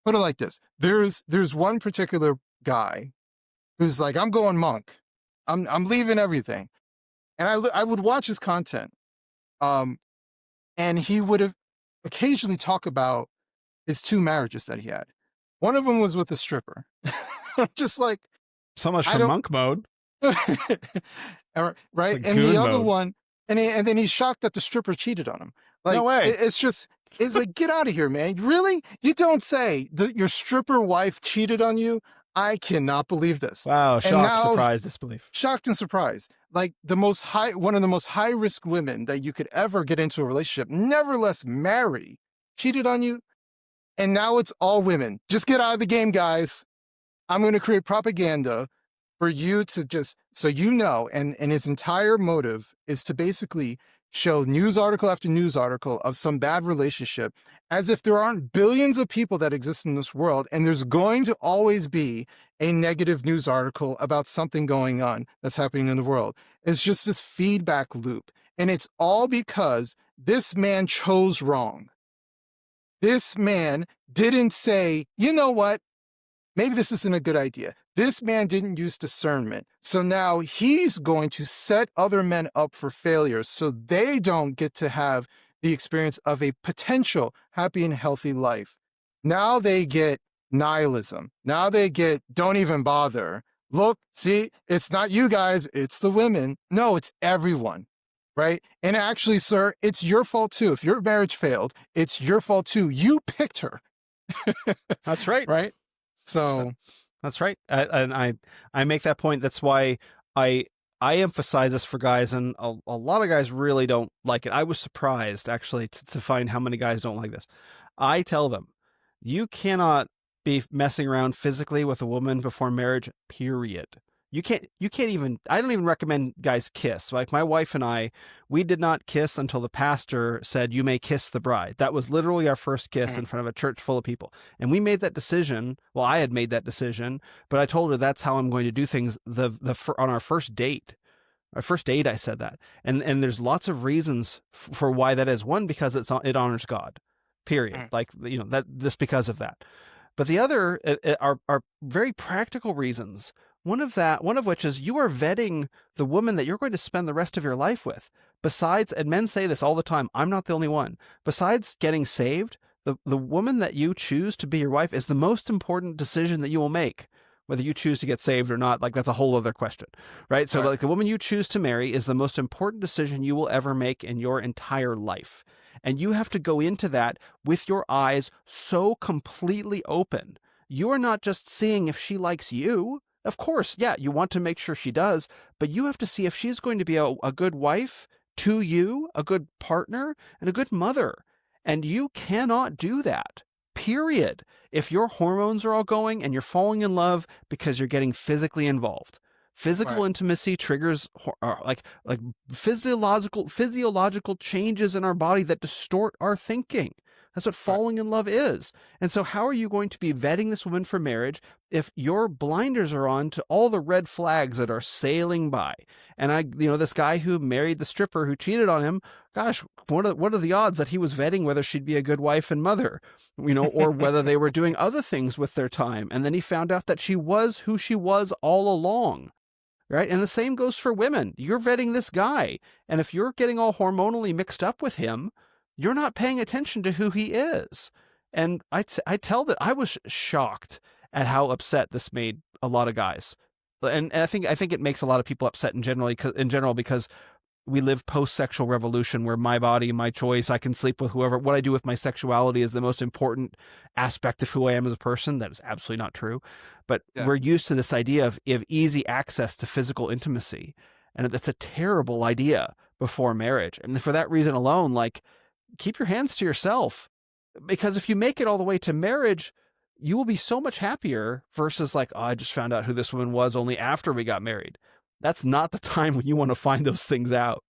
put it like this: there's one particular guy who's like, I'm going monk, I'm leaving everything, and I would watch his content, um, and he would have occasionally talk about his two marriages that he had. One of them was with a stripper. I'm just like, So much I for don't. monk mode. Right, Like and the goon other mode. one, and then he's shocked that the stripper cheated on him. No Like way. it's like, get out of here, man. Really? You don't say that your stripper wife cheated on you? I cannot believe this. Wow. And Shock, now, surprise, disbelief. shocked and surprised. Like one of the most high risk women that you could ever get into a relationship, nevertheless marry, cheated on you, and now it's all women. Just get out of the game, guys. I'm going to create propaganda for you to just, so you know, and his entire motive is to basically show news article after news article of some bad relationship, as if there aren't billions of people that exist in this world, and there's going to always be a negative news article about something going on that's happening in the world. It's just this feedback loop, and it's all because this man chose wrong. This man didn't say, you know what? Maybe this isn't a good idea. This man didn't use discernment. So now he's going to set other men up for failure so they don't get to have the experience of a potential happy and healthy life. Now they get nihilism. Now they get, don't even bother. Look, see, it's not you guys, it's the women. No, it's everyone. Right? And actually, sir, it's your fault too. If your marriage failed, it's your fault too. You picked her. That's right. Right? So that's right. And I make that point. That's why I emphasize this for guys, and a lot of guys really don't like it. I was surprised actually to find how many guys don't like this. I tell them, you cannot be messing around physically with a woman before marriage, period. You can't even, I don't even recommend guys kiss. Like my wife and I, we did not kiss until the pastor said, you may kiss the bride. That was literally our first kiss in front of a church full of people. And we made that decision. Well, I had made that decision, but I told her that's how I'm going to do things on our first date. Our first date, I said that. And there's lots of reasons for why that is. One, because it honors God, period. Like, you know, that just because of that. But the other are very practical reasons. One of which is you are vetting the woman that you're going to spend the rest of your life with. Besides, and men say this all the time, I'm not the only one. Besides getting saved, the woman that you choose to be your wife is the most important decision that you will make. Whether you choose to get saved or not, like that's a whole other question, right? So like the woman you choose to marry is the most important decision you will ever make in your entire life. And you have to go into that with your eyes so completely open. You are not just seeing if she likes you. Of course, yeah, you want to make sure she does, but you have to see if she's going to be a good wife to you, a good partner, and a good mother. And you cannot do that, period, if your hormones are all going and you're falling in love because you're getting physically involved. Physical intimacy triggers like physiological changes in our body that distort our thinking. That's what falling in love is. And so how are you going to be vetting this woman for marriage if your blinders are on to all the red flags that are sailing by? And this guy who married the stripper who cheated on him, gosh, what are the odds that he was vetting whether she'd be a good wife and mother, or whether they were doing other things with their time. And then he found out that she was who she was all along. Right. And the same goes for women. You're vetting this guy. And if you're getting all hormonally mixed up with him, you're not paying attention to who he is. And I tell that I was shocked at how upset this made a lot of guys. And I think it makes a lot of people upset in general because we live post-sexual revolution where my body, my choice, I can sleep with whoever. What I do with my sexuality is the most important aspect of who I am as a person. That is absolutely not true. But we're used to this idea of easy access to physical intimacy. And that's a terrible idea before marriage. And for that reason alone, like, keep your hands to yourself. Because if you make it all the way to marriage, you will be so much happier versus like, oh, I just found out who this woman was only after we got married. That's not the time when you want to find those things out.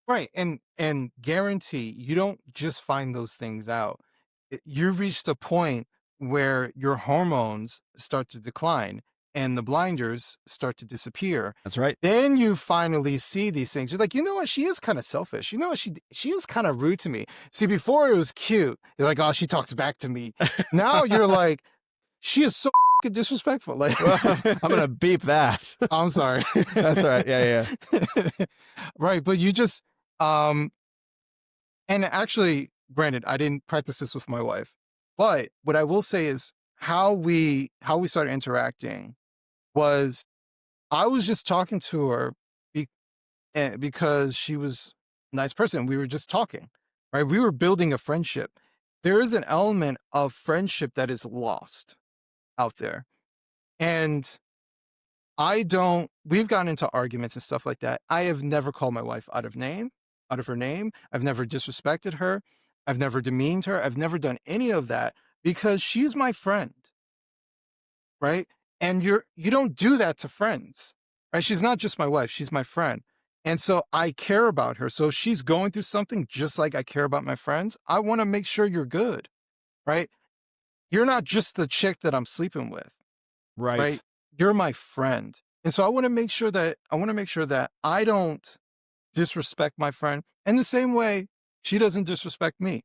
Right. And guarantee you don't just find those things out. You've reached a point where your hormones start to decline and the blinders start to disappear. That's right. Then you finally see these things. You're like, you know what? She is kind of selfish. You know what? She is kind of rude to me. See, before it was cute. You're like, oh, she talks back to me. Now you're like, she is so disrespectful. Like, I'm going to beep that. I'm sorry. That's all right. Yeah. Right. But you just, and actually, granted, I didn't practice this with my wife, but what I will say is how we started interacting was I was just talking to her be because she was a nice person. We were just talking, right? We were building a friendship. There is an element of friendship that is lost out there. And we've gotten into arguments and stuff like that. I have never called my wife out of her name. I've never disrespected her. I've never demeaned her. I've never done any of that because she's my friend, right? And you don't do that to friends, right? She's not just my wife, she's my friend. And so I care about her. So if she's going through something just like I care about my friends, I want to make sure you're good, right? You're not just the chick that I'm sleeping with, right? Right. You're my friend. And so I want to make sure that I don't disrespect my friend. And the same way she doesn't disrespect me.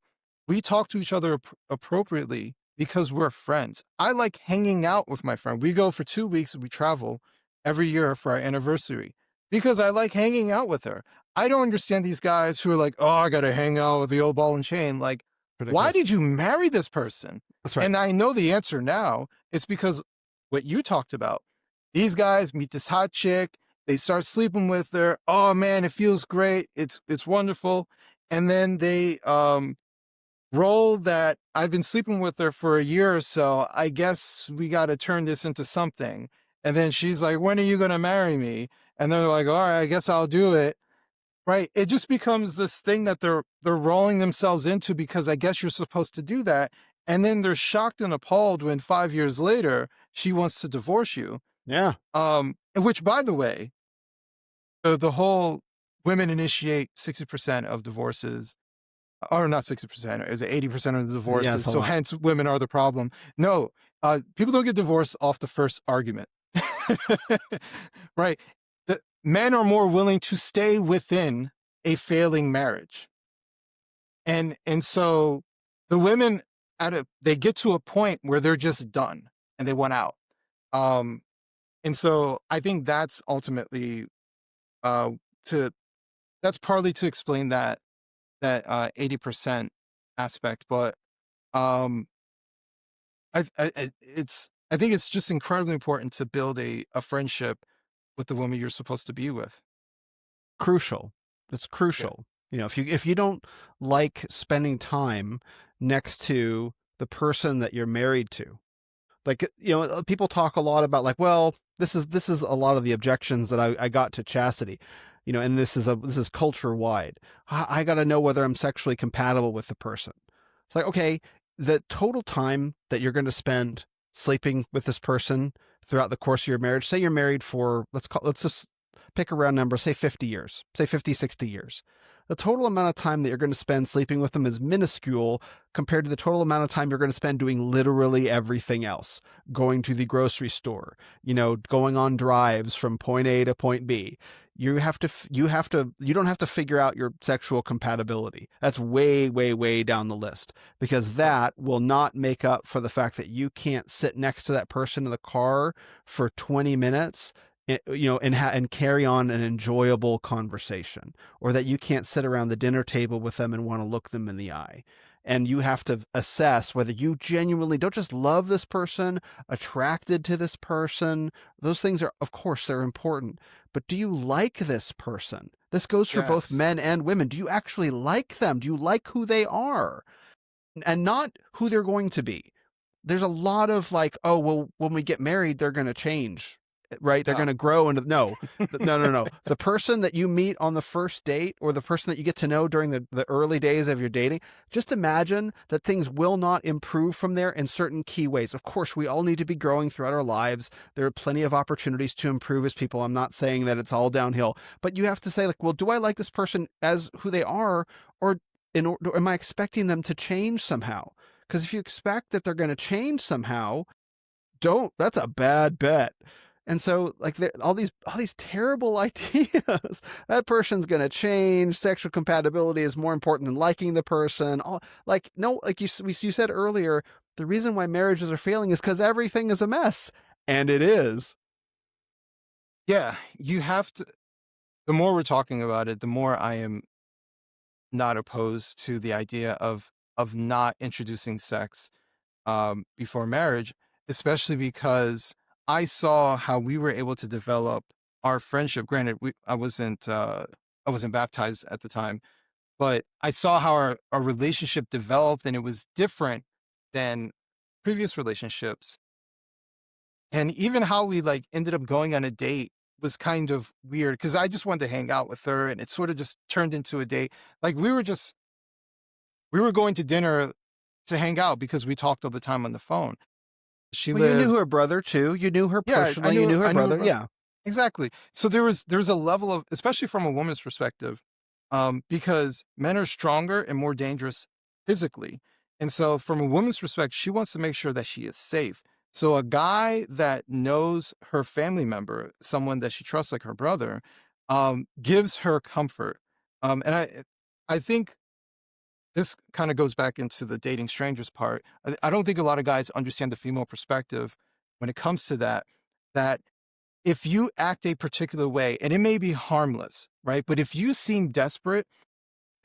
We talk to each other appropriately because we're friends. I like hanging out with my friend. We go for 2 weeks and we travel every year for our anniversary because I like hanging out with her. I don't understand these guys who are like, oh, I got to hang out with the old ball and chain. Like, why Ridiculous. did you marry this person? That's right. And I know the answer now. It's because what you talked about. These guys meet this hot chick, they start sleeping with her. Oh man, it feels great. It's wonderful. And then they roll that I've been sleeping with her for a year or so. I guess we got to turn this into something. And then she's like, "When are you going to marry me?" And they're like, "All right, I guess I'll do it." Right? It just becomes this thing that they're rolling themselves into because I guess you're supposed to do that. And then they're shocked and appalled when 5 years later she wants to divorce you. Yeah. Which by the way, the whole women initiate 60% of divorces, or not 60%, is it 80% of the Yeah, divorces? it's a So lot. hence women are the problem. No, people don't get divorced off the first argument. Right. The men are more willing to stay within a failing marriage. And so the women they get to a point where they're just done and they want out. Um, and so I think that's ultimately uh to that's partly to explain that 80% aspect, but um I think it's just incredibly important to build a friendship with the woman you're supposed to be with. Crucial. It's Yeah. crucial. If you don't like spending time next to the person that you're married to, like people talk a lot about, like, well, this is a lot of the objections that I got to chastity, and this is culture wide. I got to know whether I'm sexually compatible with the person. It's like, okay, the total time that you're going to spend sleeping with this person throughout the course of your marriage, say you're married for, let's just pick a round number, say 50 years, say 50, 60 years. The total amount of time that you're going to spend sleeping with them is minuscule compared to the total amount of time you're going to spend doing literally everything else. Going to the grocery store, going on drives from point A to point B. You don't have to figure out your sexual compatibility. That's way, way, way down the list, because Right. that will not make up for the fact that you can't sit next to that person in the car for 20 minutes, and carry on an enjoyable conversation, or that you can't sit around the dinner table with them and want to look them in the eye. And you have to assess whether you genuinely don't just love this person, attracted to this person. Those things are, of course, they're important, but do you like this person? This goes for both Yes. men and women. Do you actually like them? Do you like who they are? And not who they're going to be. There's a lot of, like, oh, well, when we get married, they're going to change, right? They're No. going to grow. And no, no, no, no. The person that you meet on the first date, or the person that you get to know during the early days of your dating, just imagine that things will not improve from there in certain key ways. Of course, we all need to be growing throughout our lives. There are plenty of opportunities to improve as people. I'm not saying that it's all downhill, but you have to say, like, well, do I like this person as who they are, or am I expecting them to change somehow? Because if you expect that they're going to change somehow, that's a bad bet. And so, like, all these terrible ideas, that person's going to change. Sexual compatibility is more important than liking the person. Like, no, like you said earlier, the reason why marriages are failing is because everything is a mess, and it is. Yeah, you have to the more we're talking about it, the more I am not opposed to the idea of not introducing sex before marriage. especially because I saw how we were able to develop our friendship. Granted, I wasn't baptized at the time, but I saw how our relationship developed and it was different than previous relationships. And even how we like ended up going on a date was kind of weird because I just wanted to hang out with her and it sort of just turned into a date. Like we were going to dinner to hang out because we talked all the time on the phone. She Well, you knew lived her brother too. You knew her Yeah, personally. You knew her I knew her brother. brother. Yeah. Exactly. So there's a level of, especially from a woman's perspective, because men are stronger and more dangerous physically. And so from a woman's perspective, she wants to make sure that she is safe. So a guy that knows her family member, someone that she trusts like her brother, gives her comfort. And I think this kind of goes back into the dating strangers part. I don't think a lot of guys understand the female perspective when it comes to that, that if you act a particular way, and it may be harmless, right? But if you seem desperate,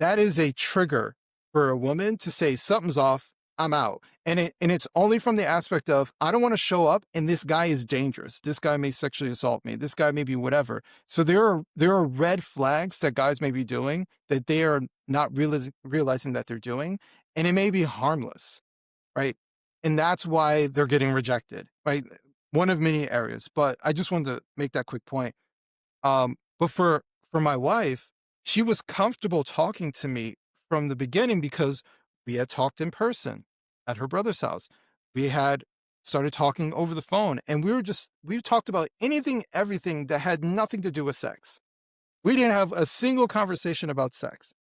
that is a trigger for a woman to say something's off, I'm out. And it's only from the aspect of I don't want to show up and this guy is dangerous. This guy may sexually assault me. This guy may be whatever. So there are red flags that guys may be doing that they are not realizing that they're doing, and it may be harmless, right? And that's why they're getting rejected, right? One of many areas. But I just wanted to make that quick point. But for my wife, she was comfortable talking to me from the beginning because we had talked in person at her brother's house. We had started talking over the phone, and we talked about anything, everything that had nothing to do with sex. We didn't have a single conversation about sex.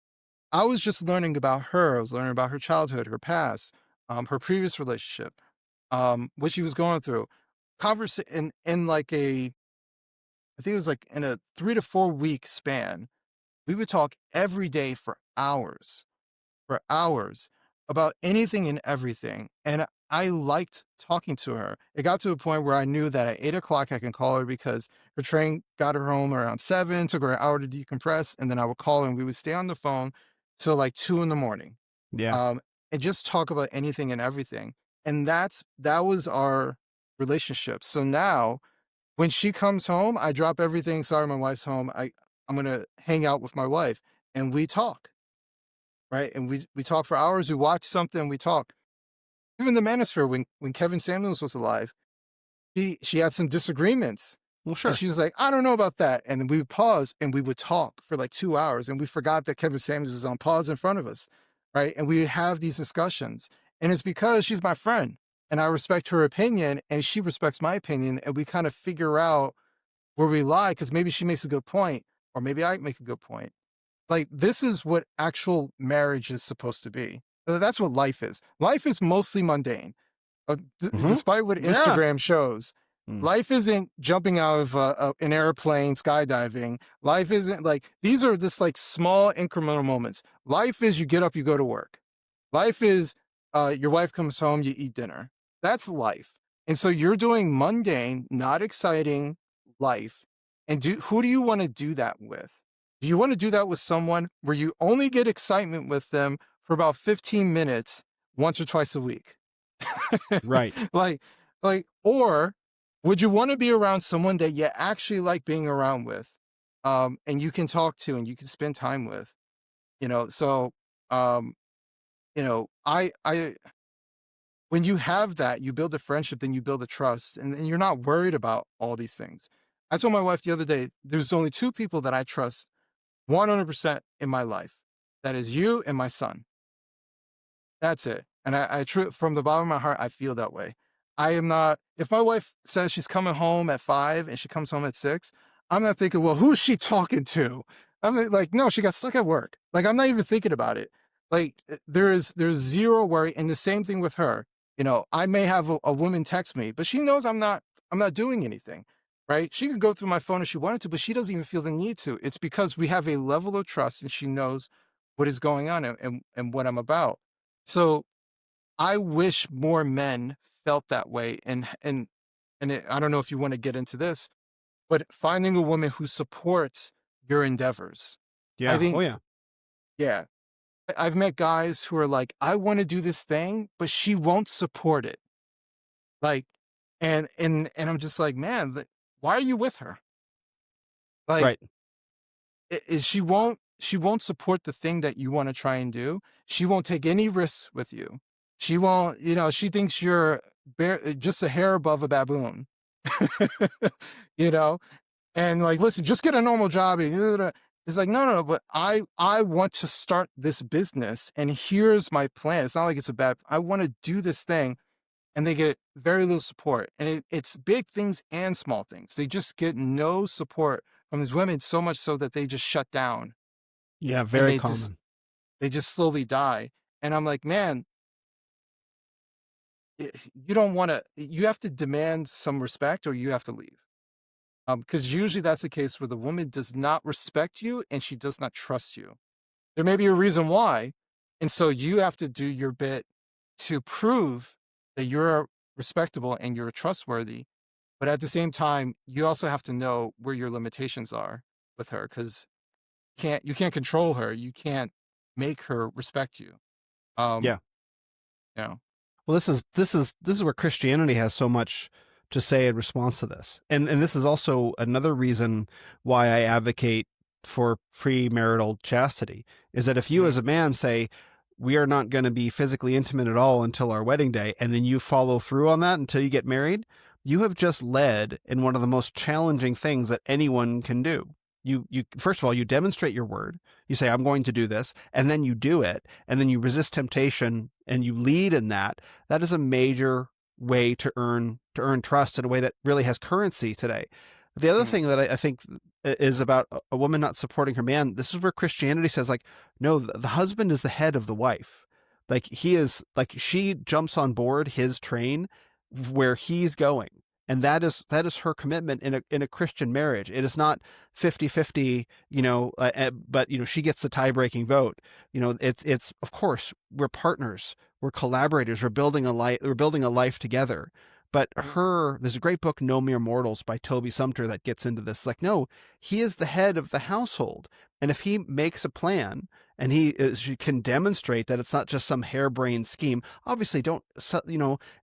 I was just learning about her. I was learning about her childhood, her past, her previous relationship, what she was going through. In like I think it was like in a 3 to 4 week span, we would talk every day for hours about anything and everything. And I liked talking to her. It got to a point where I knew that at 8 o'clock I can call her because her train got her home around 7, took her an hour to decompress, and then I would call her and we would stay on the phone till like 2 in the morning, Yeah. um, and just talk about anything and everything. And that was our relationship. So now when she comes home, I drop everything. Sorry, my wife's home. I'm gonna hang out with my wife and we talk, right? And we talk for hours. We watch something. We talk. Even the Manosphere, when Kevin Samuels was alive, she had some disagreements, Well, and sure. she was like, "I don't know about that." And then we would pause and we would talk for like 2 hours, and we forgot that Kevin Samuels was on pause in front of us, right? And we have these discussions, and it's because she's my friend, and I respect her opinion, and she respects my opinion, and we kind of figure out where we lie because maybe she makes a good point, or maybe I make a good point. Like, this is what actual marriage is supposed to be. That's what life is. Life is mostly mundane. Hmm. Despite what Yeah. Instagram shows, Mm. life isn't jumping out of an airplane, skydiving. Life isn't like, these are just like small incremental moments. Life is you get up, you go to work. Life is your wife comes home, you eat dinner. That's life. And so you're doing mundane, not exciting life. And who do you want to do that with? Do you want to do that with someone where you only get excitement with them for about 15 minutes once or twice a week? Right. like, or would you want to be around someone that you actually like being around with, and you can talk to and you can spend time with, So, um, I when you have that, you build a friendship, then you build a trust, and you're not worried about all these things. I told my wife the other day, there's only two people that I trust 100% in my life. That is you and my son. That's it. And from the bottom of my heart, I feel that way. I am not, if my wife says she's coming home at 5 and she comes home at 6, I'm not thinking, well, who's she talking to? Like, no, she got stuck at work. Like, I'm not even thinking about it. Like, there's zero worry. And the same thing with her. I may have a woman text me, but she knows I'm not doing anything. Right. She could go through my phone if she wanted to, but she doesn't even feel the need to. It's because we have a level of trust and she knows what is going on and what I'm about. So I wish more men felt that way, I don't know if you want to get into this, but finding a woman who supports your endeavors. I Yeah. Oh, think, yeah. yeah, I've met guys who are like, I want to do this thing, but she won't support it. Like, And I'm just like, man, why are you with her? Like, Right. she won't support the thing that you want to try and do. She won't take any risks with you. She won't, she thinks you're just a hair above a baboon. you know, and like, listen, just get a normal job. It's like, no, no, no, but I want to start this business, and here's my plan. It's not like it's a bad. I want to do this thing, and they get very little support, and it's big things and small things. They just get no support from these women, so much so that they just shut down, Yeah, and very common. they just slowly die. And I'm like, man, you don't want to. You have to demand some respect, or you have to leave. Because usually that's the case where the woman does not respect you and she does not trust you. There may be a reason why, and so you have to do your bit to prove that you're respectable and you're trustworthy. But at the same time, you also have to know where your limitations are with her, because you can't control her. You can't make her respect you. Um, Yeah. you know. Well, this is where Christianity has so much to say in response to this. And this is also another reason why I advocate for premarital chastity, is that if you Mhm, as a man say, we are not going to be physically intimate at all until our wedding day, and then you follow through on that until you get married, you have just led in one of the most challenging things that anyone can do. You first of all, you demonstrate your word. You say, I'm going to do this, and then you do it, and then you resist temptation and you lead in that. That is a major way to earn trust in a way that really has currency today. The other mhm, thing that I think is about a woman not supporting her man. This is where Christianity says, like, no, the husband is the head of the wife. Like, he is, like, she jumps on board his train where he's going. And that is her commitment in a Christian marriage. It is not 50-50, but she gets the tie-breaking vote. It's of course, we're partners, we're collaborators, we're building a life together. But mhm, there's a great book, No Mere Mortals, by Toby Sumter, that gets into this. Like, no, he is the head of the household, and if he makes a plan and she can demonstrate that it's not just some harebrained scheme. Obviously, don't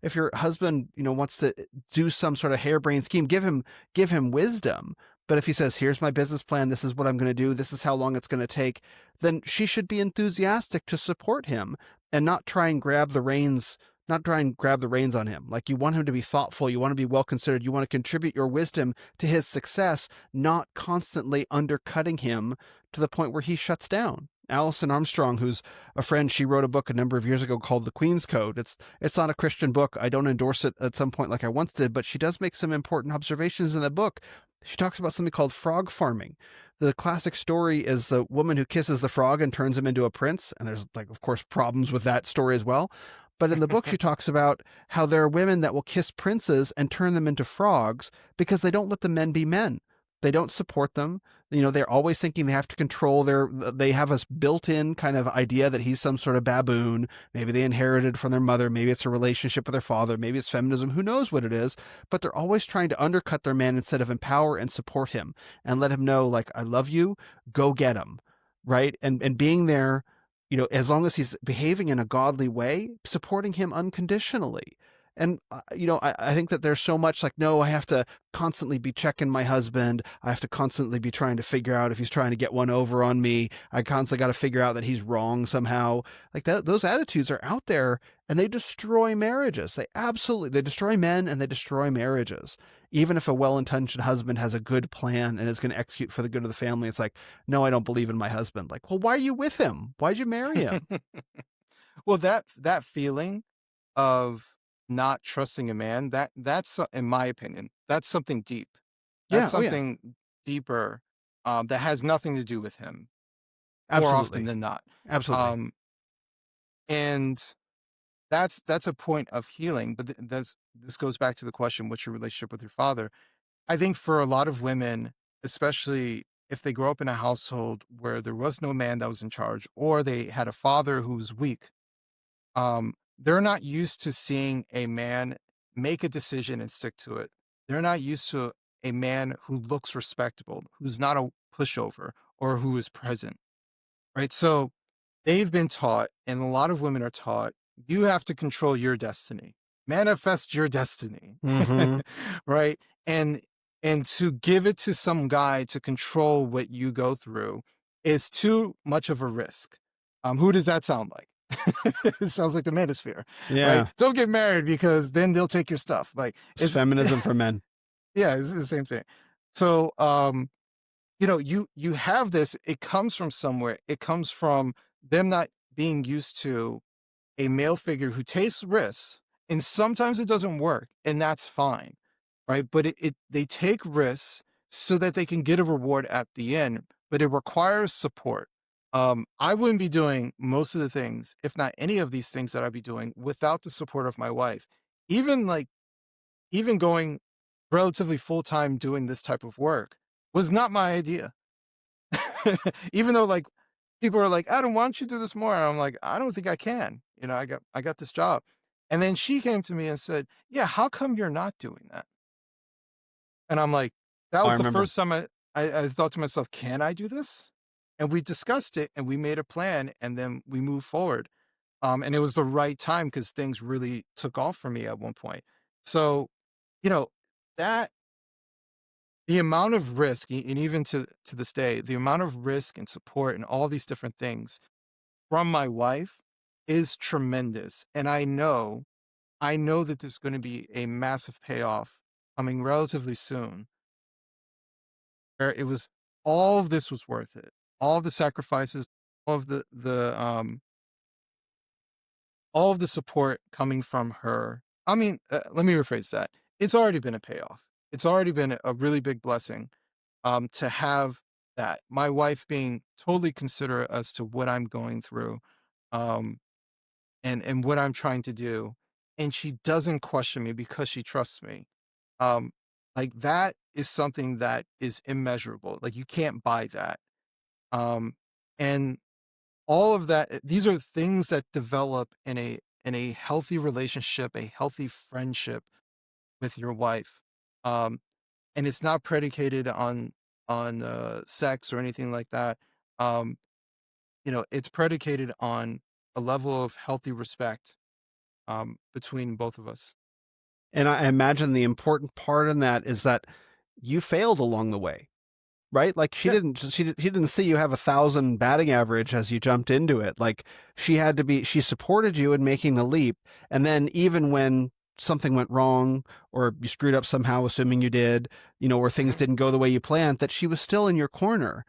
if your husband wants to do some sort of harebrained scheme, give him wisdom. But if he says, here's my business plan, this is what I'm going to do, this is how long it's going to take, then she should be enthusiastic to support him and not try and grab the reins on him. Like, you want him to be thoughtful, you want to be well considered, you want to contribute your wisdom to his success, not constantly undercutting him to the point where he shuts down. Alison Armstrong, who's a friend, she wrote a book a number of years ago called The Queen's Code. It's not a Christian book. I don't endorse it at some point like I once did, but she does make some important observations in the book. She talks about something called frog farming. The classic story is the woman who kisses the frog and turns him into a prince, and there's, like, of course, problems with that story as well. But in the book, she talks about how there are women that will kiss princes and turn them into frogs because they don't let the men be men. They don't support them. They're always thinking they have to control they have a built-in kind of idea that he's some sort of baboon. Maybe they inherited from their mother. Maybe it's a relationship with their father. Maybe it's feminism. Who knows what it is? But they're always trying to undercut their man instead of empower and support him and let him know, like, I love you, go get him. Right. And being there, as long as he's behaving in a godly way, supporting him unconditionally. And, I think that there's so much like, no, I have to constantly be checking my husband. I have to constantly be trying to figure out if he's trying to get one over on me. I constantly got to figure out that he's wrong somehow. Like, those attitudes are out there, and they destroy marriages. They destroy men, and they destroy marriages. Even if a well-intentioned husband has a good plan and is going to execute for the good of the family, it's like, no, I don't believe in my husband. Like, well, why are you with him? Why'd you marry him? mhm. Well, that feeling of not trusting a man, in my opinion, that's something deep. That's Yeah. Oh, yeah. something deeper, that has nothing to do with him more often Absolutely. than not. Absolutely. Um, and that's a point of healing. But this goes back to the question: what's your relationship with your father? I think for a lot of women, especially if they grow up in a household where there was no man that was in charge, or they had a father who was weak, they're not used to seeing a man make a decision and stick to it. They're not used to a man who looks respectable, who's not a pushover, or who is present, right? So they've been taught, and a lot of women are taught, you have to control your destiny. manifest your destiny, Mhm. right? And and to give it to some guy to control what you go through is too much of a risk. Who does that sound like? It sounds like the Manosphere, right? Yeah. Don't get married because then they'll take your stuff. Like It's it's feminism for men. yeah, it's the same thing. So you have this, it comes from somewhere. It comes from them not being used to a male figure who takes risks, and sometimes it doesn't work, and that's fine, right? But they take risks so that they can get a reward at the end, but it requires support. I wouldn't be doing most of the things, if not any of these things that I'd be doing, without the support of my wife. Even like even going relatively full time doing this type of work was not my idea. Even though like people are like, Adam, why don't you do this more? And I'm like, I don't think I can. I got this job. And then she came to me and said, yeah, how come you're not doing that? And I'm like, that Oh, I was the remember. first time I thought to myself, can I do this? And we discussed it and we made a plan and then we moved forward. And it was the right time because things really took off for me at one point. So, you know, that the amount of risk, and even to this day, the amount of risk and support and all these different things from my wife is tremendous. And I know that there's going to be a massive payoff coming relatively soon where it was all of this was worth it. All of the sacrifices, all of all of the support coming from her. I mean, let me rephrase that. It's already been a payoff. It's already been a really big blessing to have that. My wife being totally considerate as to what I'm going through, um, and what I'm trying to do, and she doesn't question me because she trusts me. Um, like that is something that is immeasurable. Like you can't buy that. And all of that, these are things that develop in a healthy relationship, a healthy friendship with your wife. Um, and it's not predicated on sex or anything like that. Um, it's predicated on a level of healthy respect between both of us. And I imagine the important part in that is that you failed along the way. Right? Like Yeah, she didn't see you have 1,000 batting average as you jumped into it. Like she supported you in making the leap. And then even when something went wrong or you screwed up somehow, assuming you did, or things hmm didn't go the way you planned, that she was still in your corner.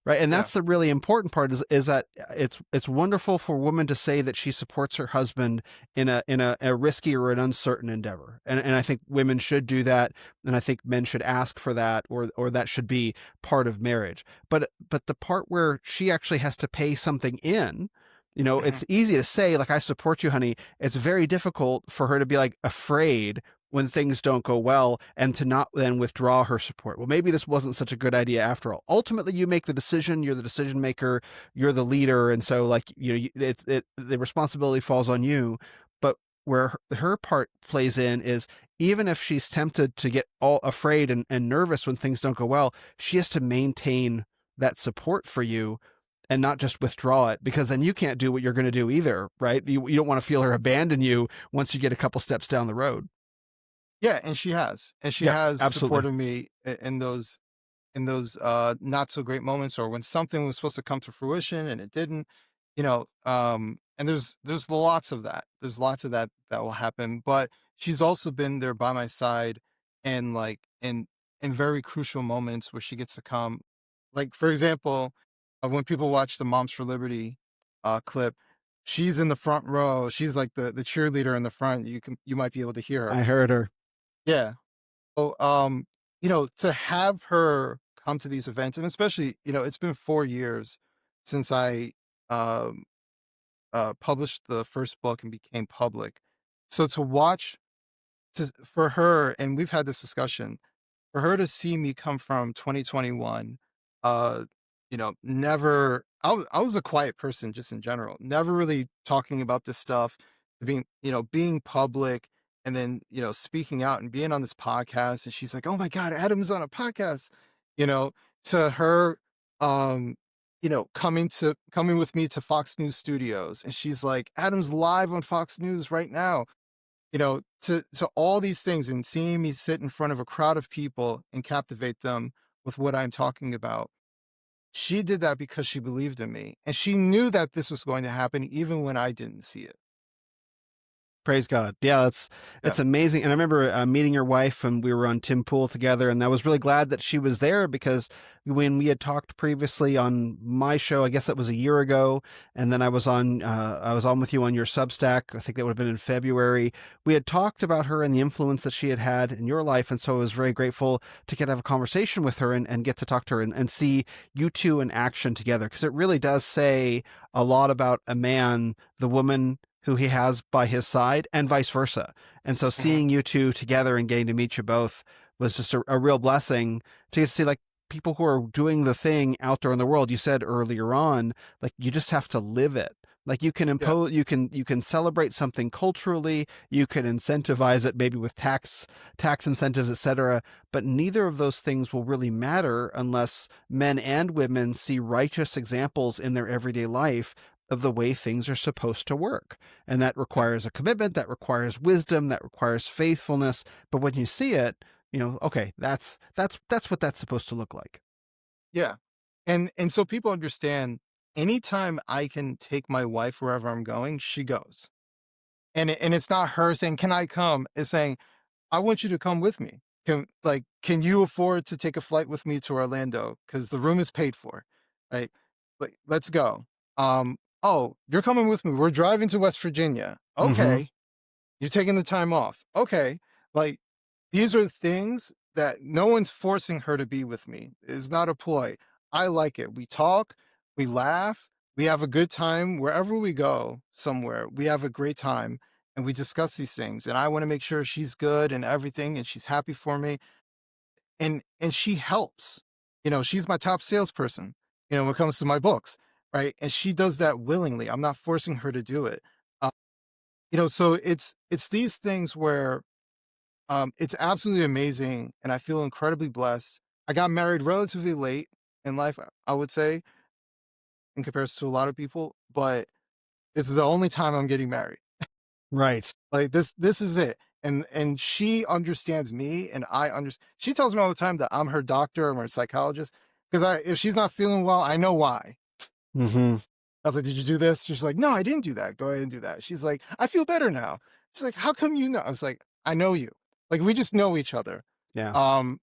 Right. And yeah, that's the really important part is that it's wonderful for a woman to say that she supports her husband in a risky or an uncertain endeavor. And I think women should do that. And I think men should ask for that, or that should be part of marriage. But the part where she actually has to pay something in, hmm it's easy to say, like, I support you, honey. It's very difficult for her to be like afraid when things don't go well and to not then withdraw her support. Well, maybe this wasn't such a good idea after all. Ultimately, you make the decision, you're the decision maker, you're the leader. And so like, the responsibility falls on you. But where her part plays in is, even if she's tempted to get all afraid and nervous when things don't go well, she has to maintain that support for you and not just withdraw it, because then you can't do what you're going to do either, right? You don't want to feel her abandon you once you get a couple steps down the road. yeah, and she Yep, has absolutely. supported me in those not so great moments or when something was supposed to come to fruition and it didn't. And there's lots of that. There's lots of that will happen, but she's also been there by my side and like in very crucial moments where she gets to come, like for example, when people watch the Moms for Liberty clip, she's in the front row, she's like the cheerleader in the front. You might be able to hear her. I heard her. Yeah. So, to have her come to these events, and especially, it's been 4 years since I um, published the first book and became public. So to watch, for her, and we've had this discussion, for her to see me come from 2021, uh, never, I was a quiet person just in general, never really talking about this stuff, being public and then, speaking out and being on this podcast. And she's like, oh my God, Adam's on a podcast, you know, to her, um, coming with me to Fox News Studios. And she's like, Adam's live on Fox News right now. to all these things and seeing me sit in front of a crowd of people and captivate them with what I'm talking about. She did that because she believed in me, and she knew that this was going to happen even when I didn't see it. Praise God. Yeah, Yeah. it's amazing. And I remember meeting your wife when we were on Tim Pool together, and I was really glad that she was there because when we had talked previously on my show, I guess that was a year ago, and then I was on with you on your Substack. I think that would have been in February. We had talked about her and the influence that she had had in your life, and so I was very grateful to get to have a conversation with her and get to talk to her and see you two in action together, because it really does say a lot about a man, the woman who he has by his side, and vice versa. And so Mhm. seeing you two together and getting to meet you both was just a real blessing to get to see like people who are doing the thing out there in the world. You said earlier on, like you just have to live it. Like you can Yeah. impose, you can celebrate something culturally, you can incentivize it maybe with tax incentives, etc. But neither of those things will really matter unless men and women see righteous examples in their everyday life of the way things are supposed to work. And that Yeah. requires a commitment, that requires wisdom, that requires faithfulness. But when you see it, okay, that's what that's supposed to look like. Yeah. And so people understand anytime I can take my wife wherever I'm going, she goes. And it's not her saying, "Can I come?" It's saying, "I want you to come with me. Can you afford to take a flight with me to Orlando? Because the room is paid for, right? Like, let's go. Oh, you're coming with me. We're driving to West Virginia. Mm-hmm. Okay. You're taking the time off. Okay. Like, these are things that no one's forcing her to be with me. It's not a ploy. I like it. We talk, we laugh, we have a good time wherever we go somewhere. We have a great time and we discuss these things. And I want to make sure she's good and everything and she's happy for me. And she helps. She's my top salesperson, when it comes to my books, right? And she does that willingly. I'm not forcing her to do it. Uh, so it's these things where it's absolutely amazing, and I feel incredibly blessed. I got married relatively late in life, I would say, in comparison to a lot of people, but this is the only time I'm getting married. Right. Like this is it. And she understands me and I understand. She tells me all the time that I'm her doctor or her psychologist because I if she's not feeling well, I know why. Mm-hmm. I was like, "Did you do this?" She's like, "No, I didn't do that. Go ahead and do that." She's like, "I feel better now." She's like, "How come you know?" I was like, "I know you." Like we just know each other. Yeah. Um,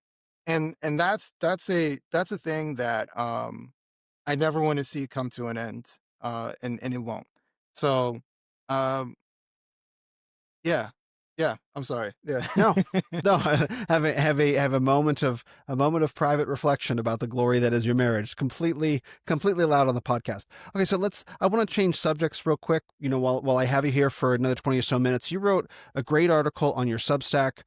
and that's a thing that I never want to see come to an end. And it won't. So, um, yeah, yeah. I'm sorry. Yeah. No, no. Have a moment of private reflection about the glory that is your marriage. Completely allowed on the podcast. Okay, so I want to change subjects real quick. While I have you here for another 20 or so minutes, you wrote a great article on your Substack,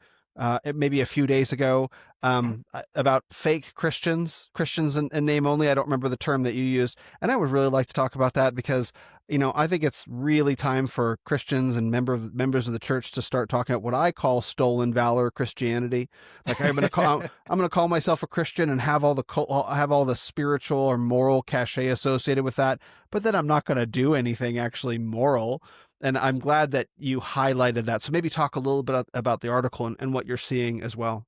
maybe a few days ago, about fake Christians in name only. I don't remember the term that you used, and I would really like to talk about that because I think it's really time for Christians and members of the church to start talking about what I call stolen valor Christianity. Like I'm going to call myself a Christian and have all the spiritual or moral cachet associated with that, but then I'm not going to do anything actually moral. And I'm glad that you highlighted that. So maybe talk a little bit about the article and what you're seeing as well.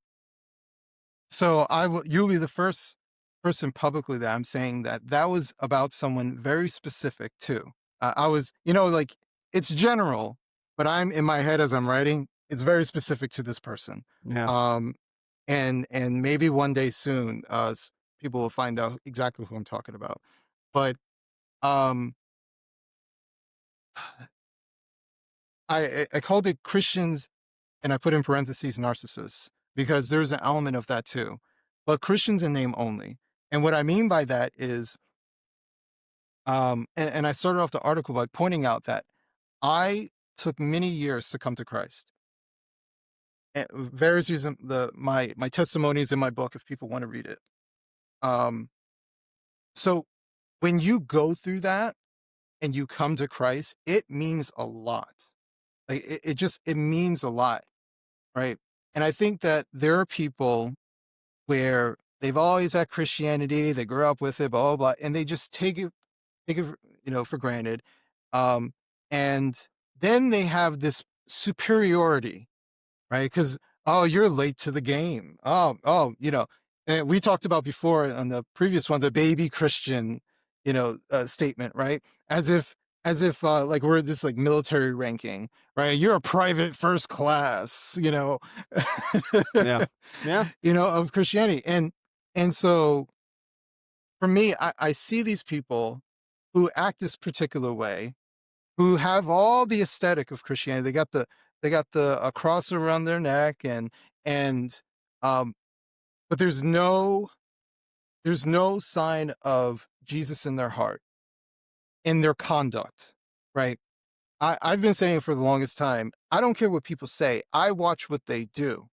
So you'll be the first person publicly that I'm saying that was about someone very specific too. I was, like it's general, but I'm in my head as I'm writing, it's very specific to this person. Yeah. Um, and maybe one day soon, people will find out exactly who I'm talking about. But um, I called it Christians, and I put in parentheses narcissists because there's an element of that too. But Christians in name only. And what I mean by that is, and I started off the article by pointing out that I took many years to come to Christ. And various reasons, my testimonies in my book, if people want to read it. Um, so when you go through that and you come to Christ, it means a lot. Like it means a lot, right? And I think that there are people where they've always had Christianity, they grew up with it, blah blah blah, and they just take it for granted. Um, and then they have this superiority, right? Because, oh, you're late to the game. And we talked about before on the previous one, the baby Christian, statement, right? As if, like we're this like military ranking, right? You're a private first class, Yeah. Yeah. of Christianity. And so for me, I see these people who act this particular way, who have all the aesthetic of Christianity. They got the cross around their neck and um but there's no sign of Jesus in their heart, in their conduct, right? I've been saying for the longest time, I don't care what people say. I watch what they do.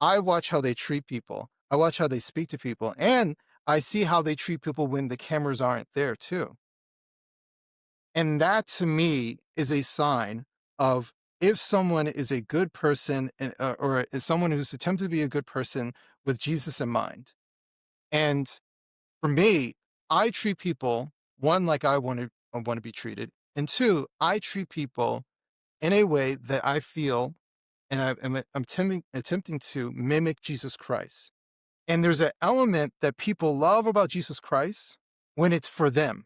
I watch how they treat people. I watch how they speak to people. And I see how they treat people when the cameras aren't there too. And that to me is a sign of if someone is a good person or is someone who's attempted to be a good person with Jesus in mind. And for me, I treat people, one, like I want to be treated. And two, I treat people in a way that I feel and I'm attempting to mimic Jesus Christ. And there's an element that people love about Jesus Christ when it's for them.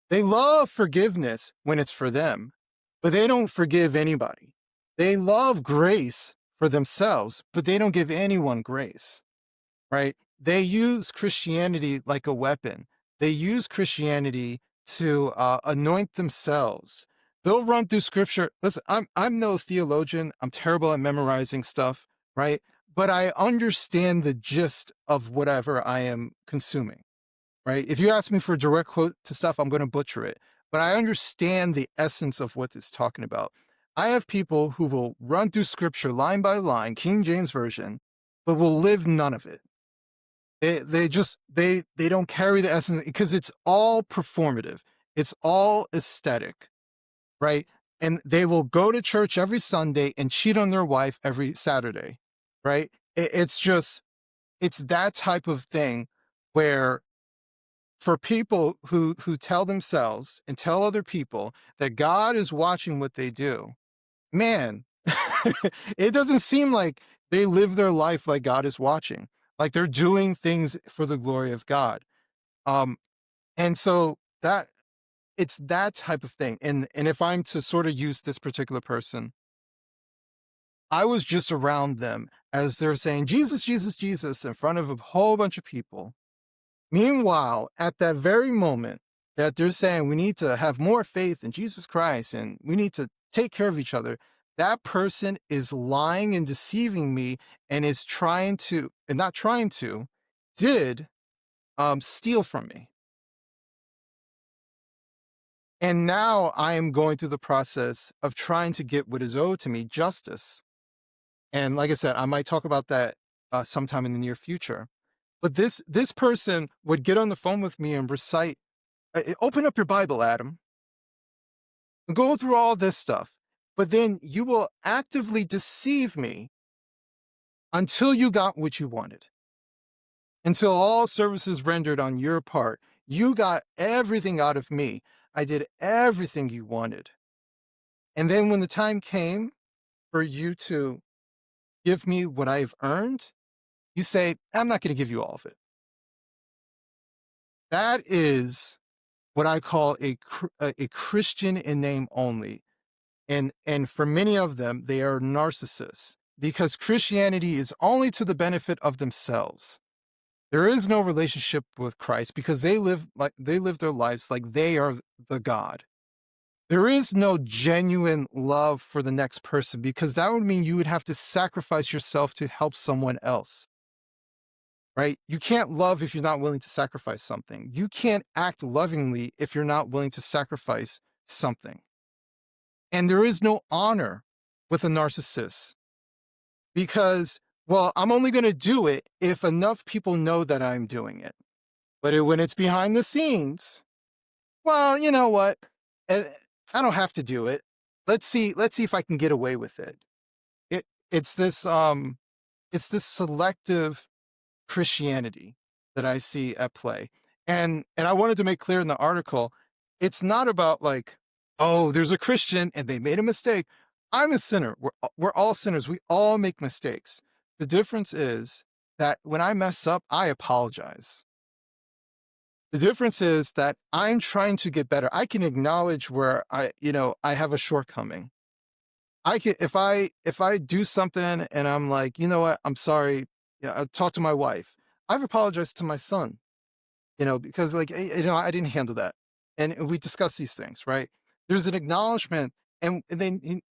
They love forgiveness when it's for them, but they don't forgive anybody. They love grace for themselves, but they don't give anyone grace, right? They use Christianity like a weapon. They use Christianity to anoint themselves. They'll run through scripture. Listen, I'm no theologian. I'm terrible at memorizing stuff, right? But I understand the gist of whatever I am consuming, right? If you ask me for a direct quote to stuff, I'm going to butcher it. But I understand the essence of what it's talking about. I have people who will run through scripture line by line, King James Version, but will live none of it. They don't carry the essence because it's all performative. It's all aesthetic, right? And they will go to church every Sunday and cheat on their wife every Saturday, right? It's that type of thing where for people who tell themselves and tell other people that God is watching what they do, man, it doesn't seem like they live their life like God is watching, like they're doing things for the glory of God. Um, and so that it's that type of thing. And if I'm to sort of use this particular person, I was just around them as they're saying Jesus, Jesus, Jesus in front of a whole bunch of people. Meanwhile, at that very moment that they're saying we need to have more faith in Jesus Christ and we need to take care of each other, that person is lying and deceiving me and is trying to, and not trying to, did steal from me. And now I am going through the process of trying to get what is owed to me, justice. And like I said, I might talk about that sometime in the near future. But this person would get on the phone with me and recite, open up your Bible, Adam, and go through all this stuff. But then you will actively deceive me until you got what you wanted, until all services rendered on your part. You got everything out of me. I did everything you wanted. And then when the time came for you to give me what I've earned, you say, I'm not going to give you all of it. That is what I call a Christian in name only. And for many of them, they are narcissists because Christianity is only to the benefit of themselves. There is no relationship with Christ because they live their lives like they are the God. There is no genuine love for the next person because that would mean you would have to sacrifice yourself to help someone else. Right? You can't love if you're not willing to sacrifice something. You can't act lovingly if you're not willing to sacrifice something. And there is no honor with a narcissist because, well, I'm only going to do it if enough people know that I'm doing it. But when it's behind the scenes, well, you know what? I don't have to do it. Let's see if I can get away with it. It's this selective Christianity that I see at play. And I wanted to make clear in the article, it's not about like, oh, there's a Christian and they made a mistake. I'm a sinner. We're all sinners. We all make mistakes. The difference is that when I mess up, I apologize. The difference is that I'm trying to get better. I can acknowledge where I have a shortcoming. I can if I do something and I'm like, you know what, I'm sorry. Yeah, I talk to my wife. I've apologized to my son, because like I didn't handle that, and we discuss these things, right? There's an acknowledgement, and then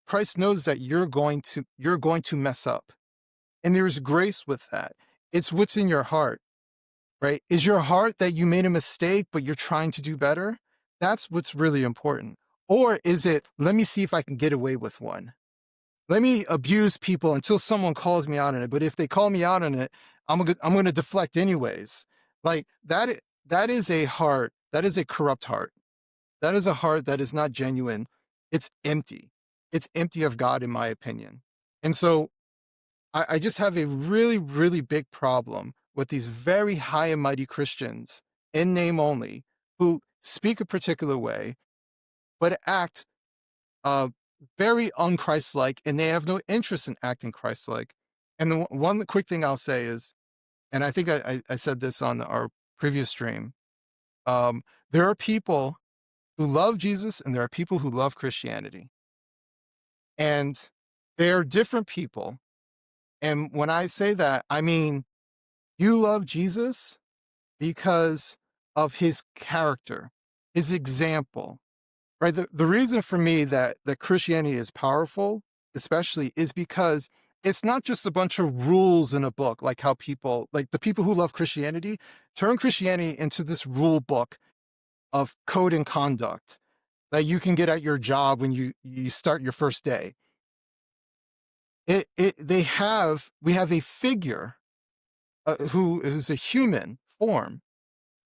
Christ knows that you're going to mess up, and there's grace with that. It's what's in your heart, right? Is your heart that you made a mistake, but you're trying to do better? That's what's really important. Or is it, let me see if I can get away with one? Let me abuse people until someone calls me out on it. But if they call me out on it, I'm going to deflect anyways. Like that is a heart, that is a corrupt heart. That is a heart that is not genuine. It's empty. It's empty of God, in my opinion. And so I just have a really, really big problem with these very high and mighty Christians in name only who speak a particular way, but act uh, very unchristlike, and they have no interest in acting Christlike. And the one quick thing I'll say is, and I think I said this on our previous stream, there are people who love Jesus and there are people who love Christianity. And they're different people. And when I say that, I mean, you love Jesus because of his character, his example, right? The reason for me that Christianity is powerful, especially, is because it's not just a bunch of rules in a book, like how people, like the people who love Christianity, turn Christianity into this rule book of code and conduct that you can get at your job when you start your first day. We have a figure who is a human form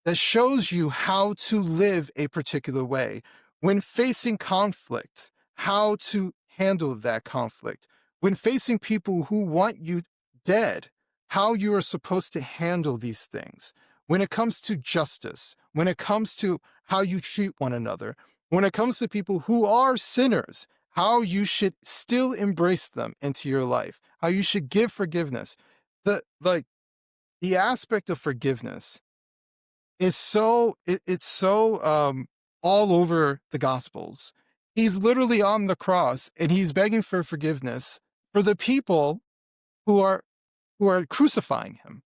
that shows you how to live a particular way when facing conflict, how to handle that conflict, when facing people who want you dead, how you are supposed to handle these things, when it comes to justice, when it comes to how you treat one another, when it comes to people who are sinners, how you should still embrace them into your life, how you should give forgiveness. The aspect of forgiveness is it's so all over the gospels. He's literally on the cross and he's begging for forgiveness for the people who are crucifying him.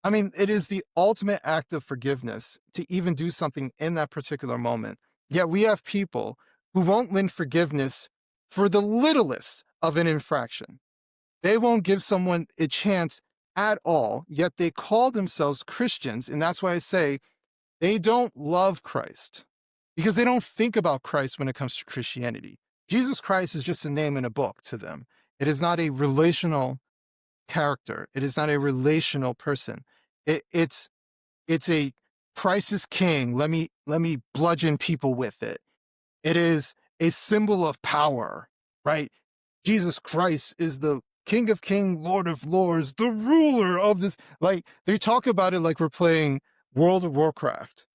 I mean, it is the ultimate act of forgiveness to even do something in that particular moment. Yet we have people who won't lend forgiveness for the littlest of an infraction. They won't give someone a chance at all, yet they call themselves Christians. And that's why I say they don't love Christ because they don't think about Christ when it comes to Christianity. Jesus Christ is just a name in a book to them. It is not a relational character. It is not a relational person. It's a Christ is king. Let me bludgeon people with it. It is a symbol of power, right? Jesus Christ is the King of Kings, Lord of Lords, the ruler of this. Like they talk about it like we're playing World of Warcraft.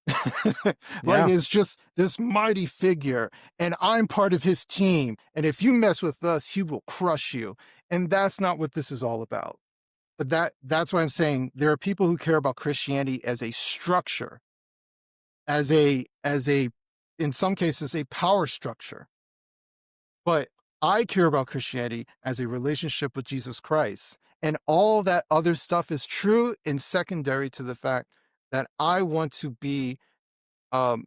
Like Yeah. it's just this mighty figure, and I'm part of his team. And if you mess with us, he will crush you. And that's not what this is all about. But that's why I'm saying there are people who care about Christianity as a structure, as a in some cases a power structure. But I care about Christianity as a relationship with Jesus Christ. And all that other stuff is true and secondary to the fact that I want to be um,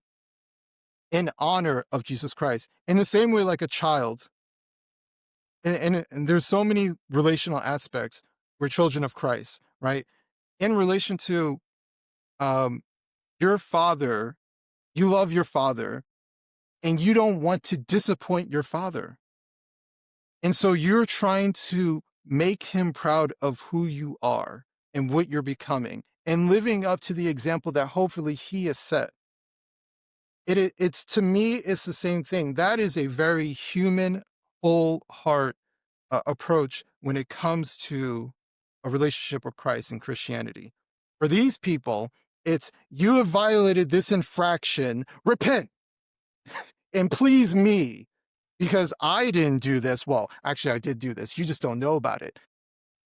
in honor of Jesus Christ. In the same way, like a child, and there's so many relational aspects. We're children of Christ, right? In relation to um, your father, you love your father, and you don't want to disappoint your father. And so you're trying to make him proud of who you are and what you're becoming and living up to the example that hopefully he has set. It's to me, it's the same thing. That is a very human, whole heart approach when it comes to a relationship with Christ and Christianity. For these people, it's you have violated this infraction, repent and please me. because I didn't do this. Well, actually, I did do this. You just don't know about it.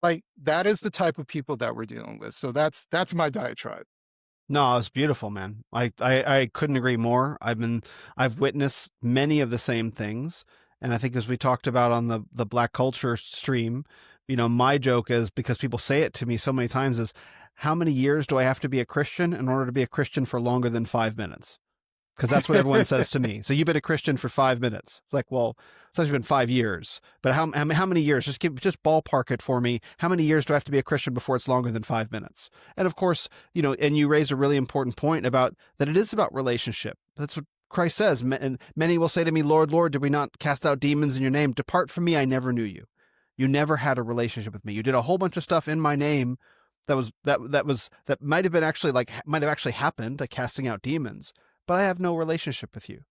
Like, that is the type of people that we're dealing with. So that's my diatribe. No, it's beautiful, man. I couldn't agree more. I've witnessed many of the same things. And I think as we talked about on the Black culture stream, my joke is, because people say it to me so many times, is how many years do I have to be a Christian in order to be a Christian for longer than 5 minutes? Because that's what everyone says to me. So you've been a Christian for 5 minutes. It's like, well, it's actually been 5 years. But how many years? Just ballpark it for me. How many years do I have to be a Christian before it's longer than 5 minutes? And of course, and you raise a really important point about that it is about relationship. That's what Christ says. And many will say to me, Lord, Lord, did we not cast out demons in your name? Depart from me, I never knew you. You never had a relationship with me. You did a whole bunch of stuff in my name that might have actually happened, like casting out demons, but I have no relationship with you.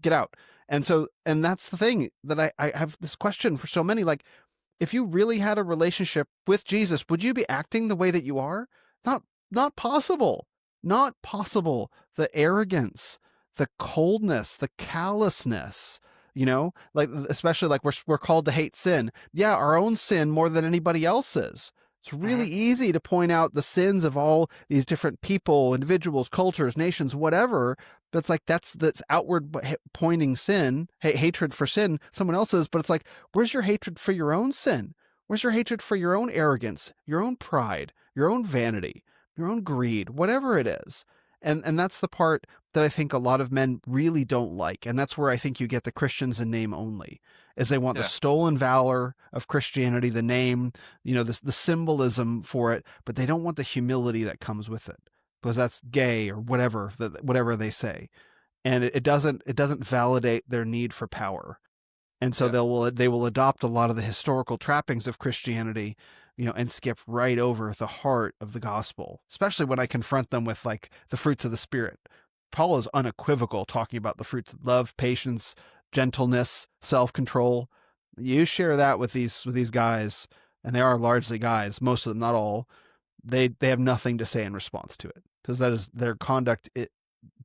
Get out. And that's the thing that I have this question for so many. Like, if you really had a relationship with Jesus, would you be acting the way that you are? Not possible. Not possible. The arrogance, the coldness, the callousness, like, especially like we're called to hate sin. Yeah, our own sin more than anybody else's. It's really Mhm. easy to point out the sins of all these different people, individuals, cultures, nations, whatever. That's like, that's outward pointing sin, hatred for sin, someone else's. But it's like, where's your hatred for your own sin? Where's your hatred for your own arrogance, your own pride, your own vanity, your own greed, whatever it is? And that's the part that I think a lot of men really don't like. And that's where I think you get the Christians in name only, is they want the Yeah. stolen valor of Christianity, the name, the symbolism for it, but they don't want the humility that comes with it, because that's gay or whatever they say. And it doesn't validate their need for power. And so Yeah. they will adopt a lot of the historical trappings of Christianity, and skip right over the heart of the gospel, especially when I confront them with like the fruits of the Spirit. Paul is unequivocal talking about the fruits of love, patience, gentleness, self-control. You share that with these guys, and they are largely guys, most of them, not all. They have nothing to say in response to it, because that is their conduct. It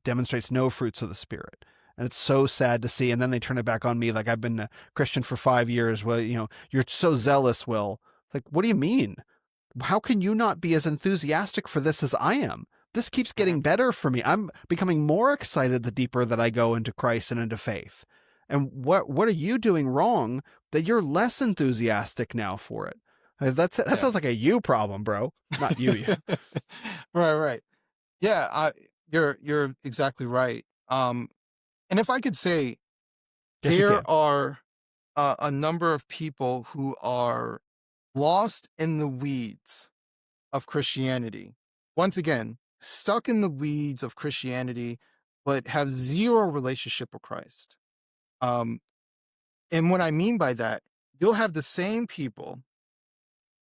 demonstrates no fruits of the Spirit. And it's so sad to see. And then they turn it back on me, like, I've been a Christian for 5 years. Well, you're so zealous, Will. Like, what do you mean? How can you not be as enthusiastic for this as I am? This keeps Mhm. getting better for me. I'm becoming more excited the deeper that I go into Christ and into faith. And what are you doing wrong that you're less enthusiastic now for it? That Yeah. sounds like a you problem, bro. Not you. Right, right. Yeah, you're exactly right. And if I could say, Yes, you there can. are a number of people who are lost in the weeds of Christianity. Once again, stuck in the weeds of Christianity, but have zero relationship with Christ. Um, and what I mean by that, you'll have the same people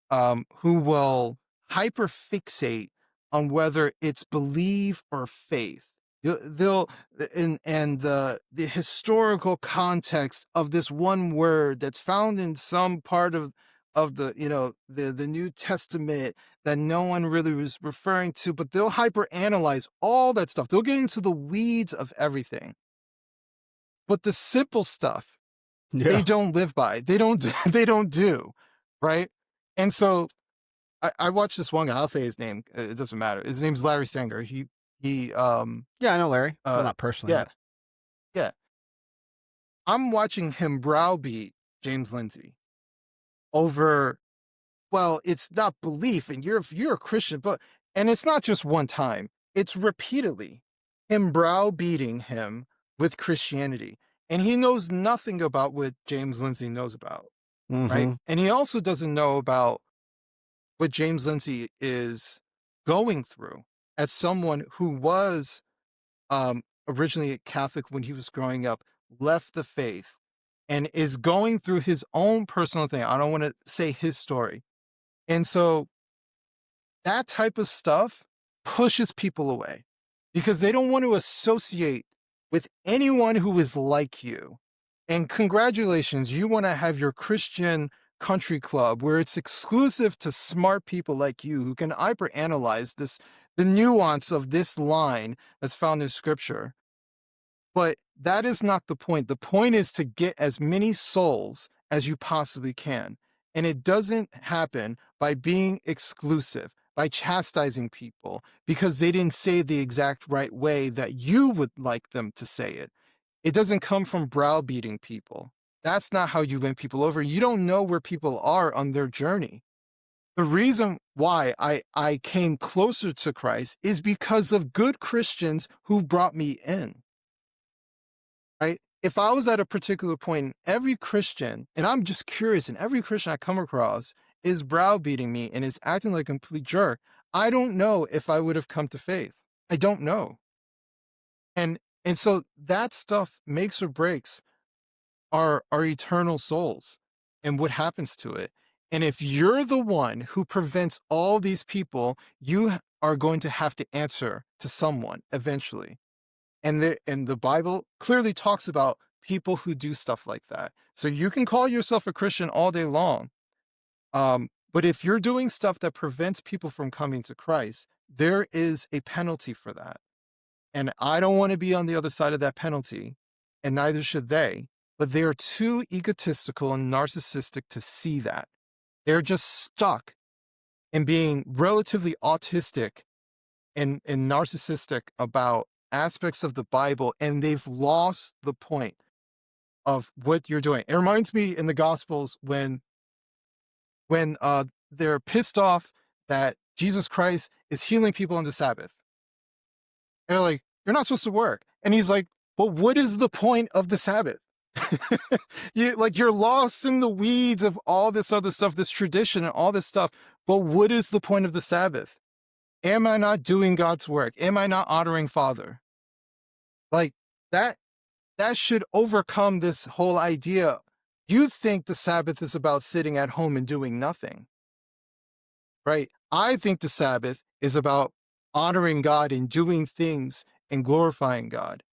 who will hyperfixate on whether it's belief or faith. They'll and the historical context of this one word that's found in some part of the the New Testament that no one really was referring to, but they'll hyperanalyze all that stuff. They'll get into the weeds of everything, but the simple stuff they Yeah. don't live by. They don't. They don't do right. And so I watched this one guy. I'll say his name. It doesn't matter. His name's Larry Sanger. He Yeah, I know Larry. Well, uh not personally, yeah, but yeah. I'm watching him browbeat James Lindsay over, well, it's not belief, and you're a Christian, but, and it's not just one time. It's repeatedly him browbeating him with Christianity. And he knows nothing about what James Lindsay knows about, right? mm-hmm. And he also doesn't know about what James Lindsay is going through as someone who was originally a Catholic when he was growing up, left the faith, and is going through his own personal thing. I don't want to say his story. And so that type of stuff pushes people away because they don't want to associate with anyone who is like you. And congratulations, you want to have your Christian country club where it's exclusive to smart people like you who can hyperanalyze the nuance of this line that's found in scripture. But that is not the point. The point is to get as many souls as you possibly can. And it doesn't happen by being exclusive, by chastising people because they didn't say the exact right way that you would like them to say it. It doesn't come from browbeating people. That's not how you win people over. You don't know where people are on their journey. The reason why I came closer to Christ is because of good Christians who brought me in, right? If I was at a particular point, every Christian, and I'm just curious, and every Christian I come across is browbeating me and is acting like a complete jerk, I don't know if I would have come to faith. I don't know. And so that stuff makes or breaks our eternal souls and what happens to it. And if you're the one who prevents all these people, you are going to have to answer to someone eventually. And the Bible clearly talks about people who do stuff like that. So you can call yourself a Christian all day long. But if you're doing stuff that prevents people from coming to Christ, there is a penalty for that. And I don't want to be on the other side of that penalty, and neither should they. But they are too egotistical and narcissistic to see that. They're just stuck in being relatively autistic and narcissistic about aspects of the Bible, and they've lost the point of what you're doing. It reminds me in the Gospels when they're pissed off that Jesus Christ is healing people on the Sabbath. And they're like, you're not supposed to work. And he's like, but what is the point of the Sabbath? You're lost in the weeds of all this other stuff, this tradition and all this stuff. But what is the point of the Sabbath? Am I not doing God's work? Am I not honoring Father? Like that should overcome this whole idea. You think the Sabbath is about sitting at home and doing nothing, right? I think the Sabbath is about honoring God and doing things and glorifying God.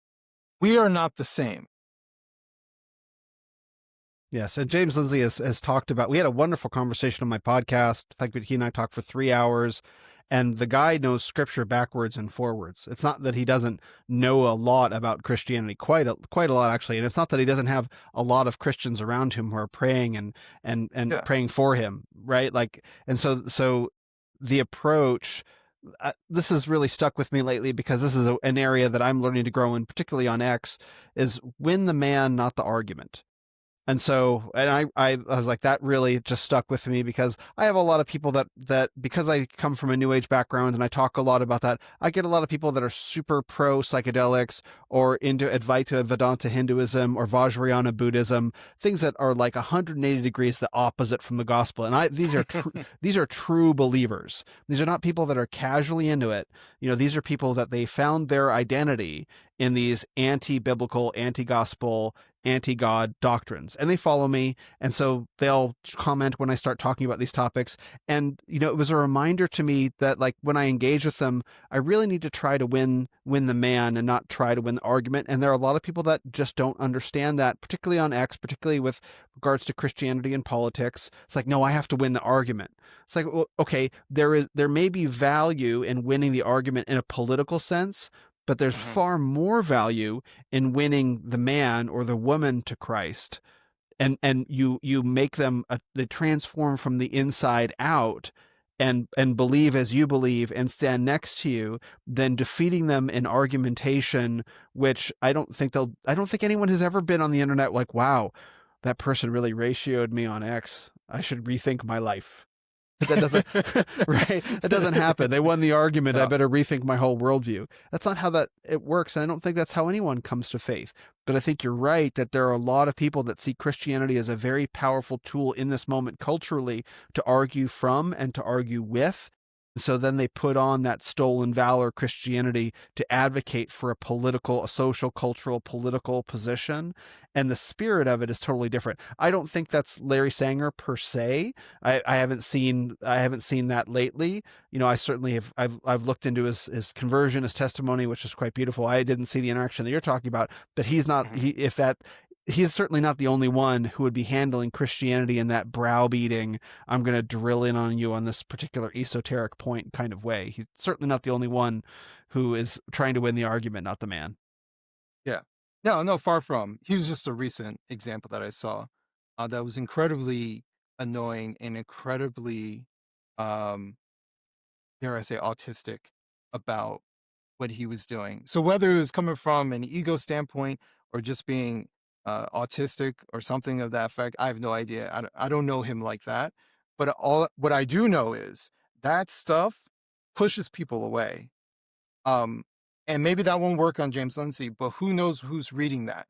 We are not the same. Yes, and James Lindsay has talked about, we had a wonderful conversation on my podcast. I think he and I talked for 3 hours, and the guy knows scripture backwards and forwards. It's not that he doesn't know a lot about Christianity, quite a lot actually, and it's not that he doesn't have a lot of Christians around him who are praying and Yeah. praying for him, right? Like, and so the approach, this has really stuck with me lately because this is an area that I'm learning to grow in, particularly on X, is win the man, not the argument. And so, and I was like, that really just stuck with me because I have a lot of people that because I come from a new age background and I talk a lot about that, I get a lot of people that are super pro psychedelics or into Advaita Vedanta Hinduism or Vajrayana Buddhism, things that are like 180 degrees the opposite from the gospel. And these are true believers. These are not people that are casually into it. You know, these are people that they found their identity in these anti-biblical, anti-gospel, anti-God doctrines, and they follow me, and so they'll comment when I start talking about these topics. And you know, it was a reminder to me that like when I engage with them, I really need to try to win the man and not try to win the argument. And there are a lot of people that just don't understand that, particularly on X, particularly with regards to Christianity and politics. It's like, no, I have to win the argument. It's like, well, okay, there may be value in winning the argument in a political sense, but there's far more value in winning the man or the woman to Christ. And you make them, they transform from the inside out and believe as you believe and stand next to you, than defeating them in argumentation, which I don't think anyone has ever been on the internet like, wow, that person really ratioed me on X. I should rethink my life. That doesn't, right? That doesn't happen. They won the argument. No. I better rethink my whole worldview. That's not how it works. And I don't think that's how anyone comes to faith. But I think you're right that there are a lot of people that see Christianity as a very powerful tool in this moment culturally to argue from and to argue with. So then they put on that stolen valor Christianity to advocate for a social, cultural, political position. And the spirit of it is totally different. I don't think that's Larry Sanger per se. I haven't seen that lately. You know, I certainly have, I've looked into his conversion, his testimony, which is quite beautiful. I didn't see the interaction that you're talking about, but he's not, he's certainly not the only one who would be handling Christianity in that browbeating, I'm going to drill in on you on this particular esoteric point kind of way. He's certainly not the only one who is trying to win the argument, not the man. Yeah. No, no, far from. He was just a recent example that I saw, that was incredibly annoying and incredibly, um, dare I say, autistic about what he was doing. So whether it was coming from an ego standpoint or just being, autistic or something of that effect, I have no idea. I don't know him like that. But all what I do know is that stuff pushes people away. Um, and maybe that won't work on James Lindsay, but who knows who's reading that?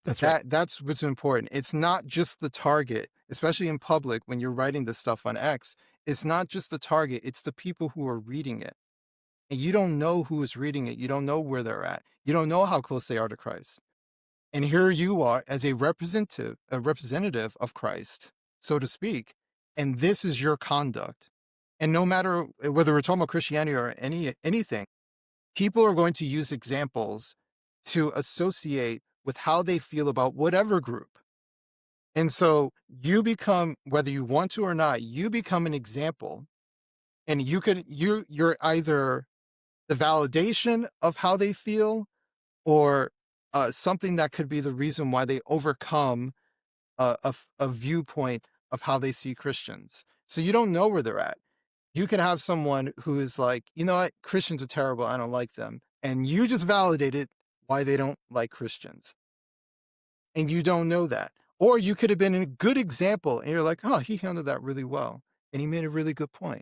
That's right. That's what's important. It's not just the target, especially in public when you're writing this stuff on X. It's not just the target, it's the people who are reading it. And you don't know who is reading it. You don't know where they're at. You don't know how close they are to Christ. And here you are as a representative of Christ, so to speak. And this is your conduct. And no matter whether we're talking about Christianity or anything, people are going to use examples to associate with how they feel about whatever group. And so you become, whether you want to or not, you become an example. And you're either the validation of how they feel or something that could be the reason why they overcome a viewpoint of how they see Christians. So you don't know where they're at. You can have someone who is like, you know what, Christians are terrible. I don't like them. And you just validated why they don't like Christians. And you don't know that. Or you could have been a good example and you're like, oh, he handled that really well. And he made a really good point.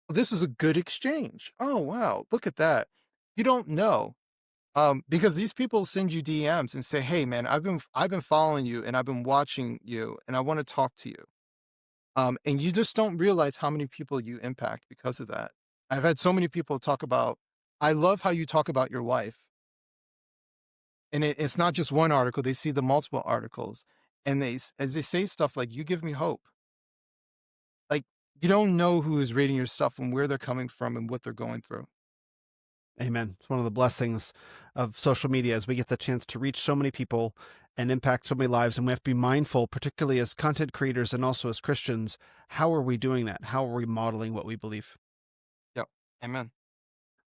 Well, this is a good exchange. Oh, wow. Look at that. You don't know. Because these people send you DMs and say, "Hey, man, I've been following you and I've been watching you and I want to talk to you." And you just don't realize how many people you impact because of that. I've had so many people talk about, "I love how you talk about your wife," and it's not just one article; they see the multiple articles, and as they say stuff like, "You give me hope." Like you don't know who is reading your stuff and where they're coming from and what they're going through. Amen. It's one of the blessings of social media as we get the chance to reach so many people and impact so many lives. And we have to be mindful, particularly as content creators and also as Christians, how are we doing that? How are we modeling what we believe? Yep. Amen.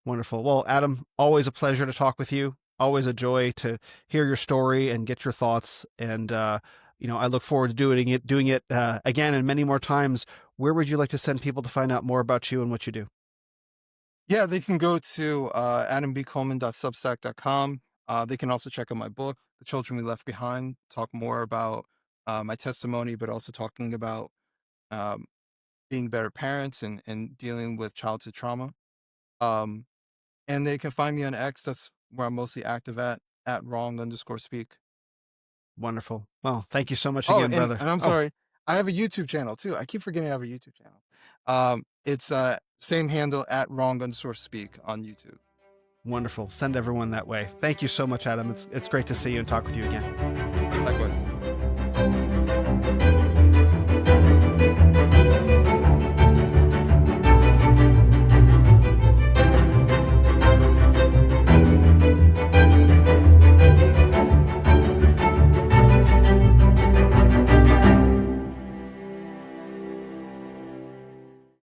Wonderful. Well, Adam, always a pleasure to talk with you. Always a joy to hear your story and get your thoughts. And, I look forward to doing it again and many more times. Where would you like to send people to find out more about you and what you do? Yeah, they can go to adambcoleman.substack.com. They can also check out my book, The Children We Left Behind, talk more about my testimony, but also talking about um, being better parents and dealing with childhood trauma. Um, and they can find me on X. That's where I'm mostly active at wrong_speak. Wonderful. Well, thank you so much Oh, again, and, brother. and I'm Oh, sorry. I have a YouTube channel too. I keep forgetting I have a YouTube channel. It's same handle at wrong_speak on YouTube. wonderful. Send everyone that way. Thank you so much, Adam. It's great to see you and talk with you again. Likewise.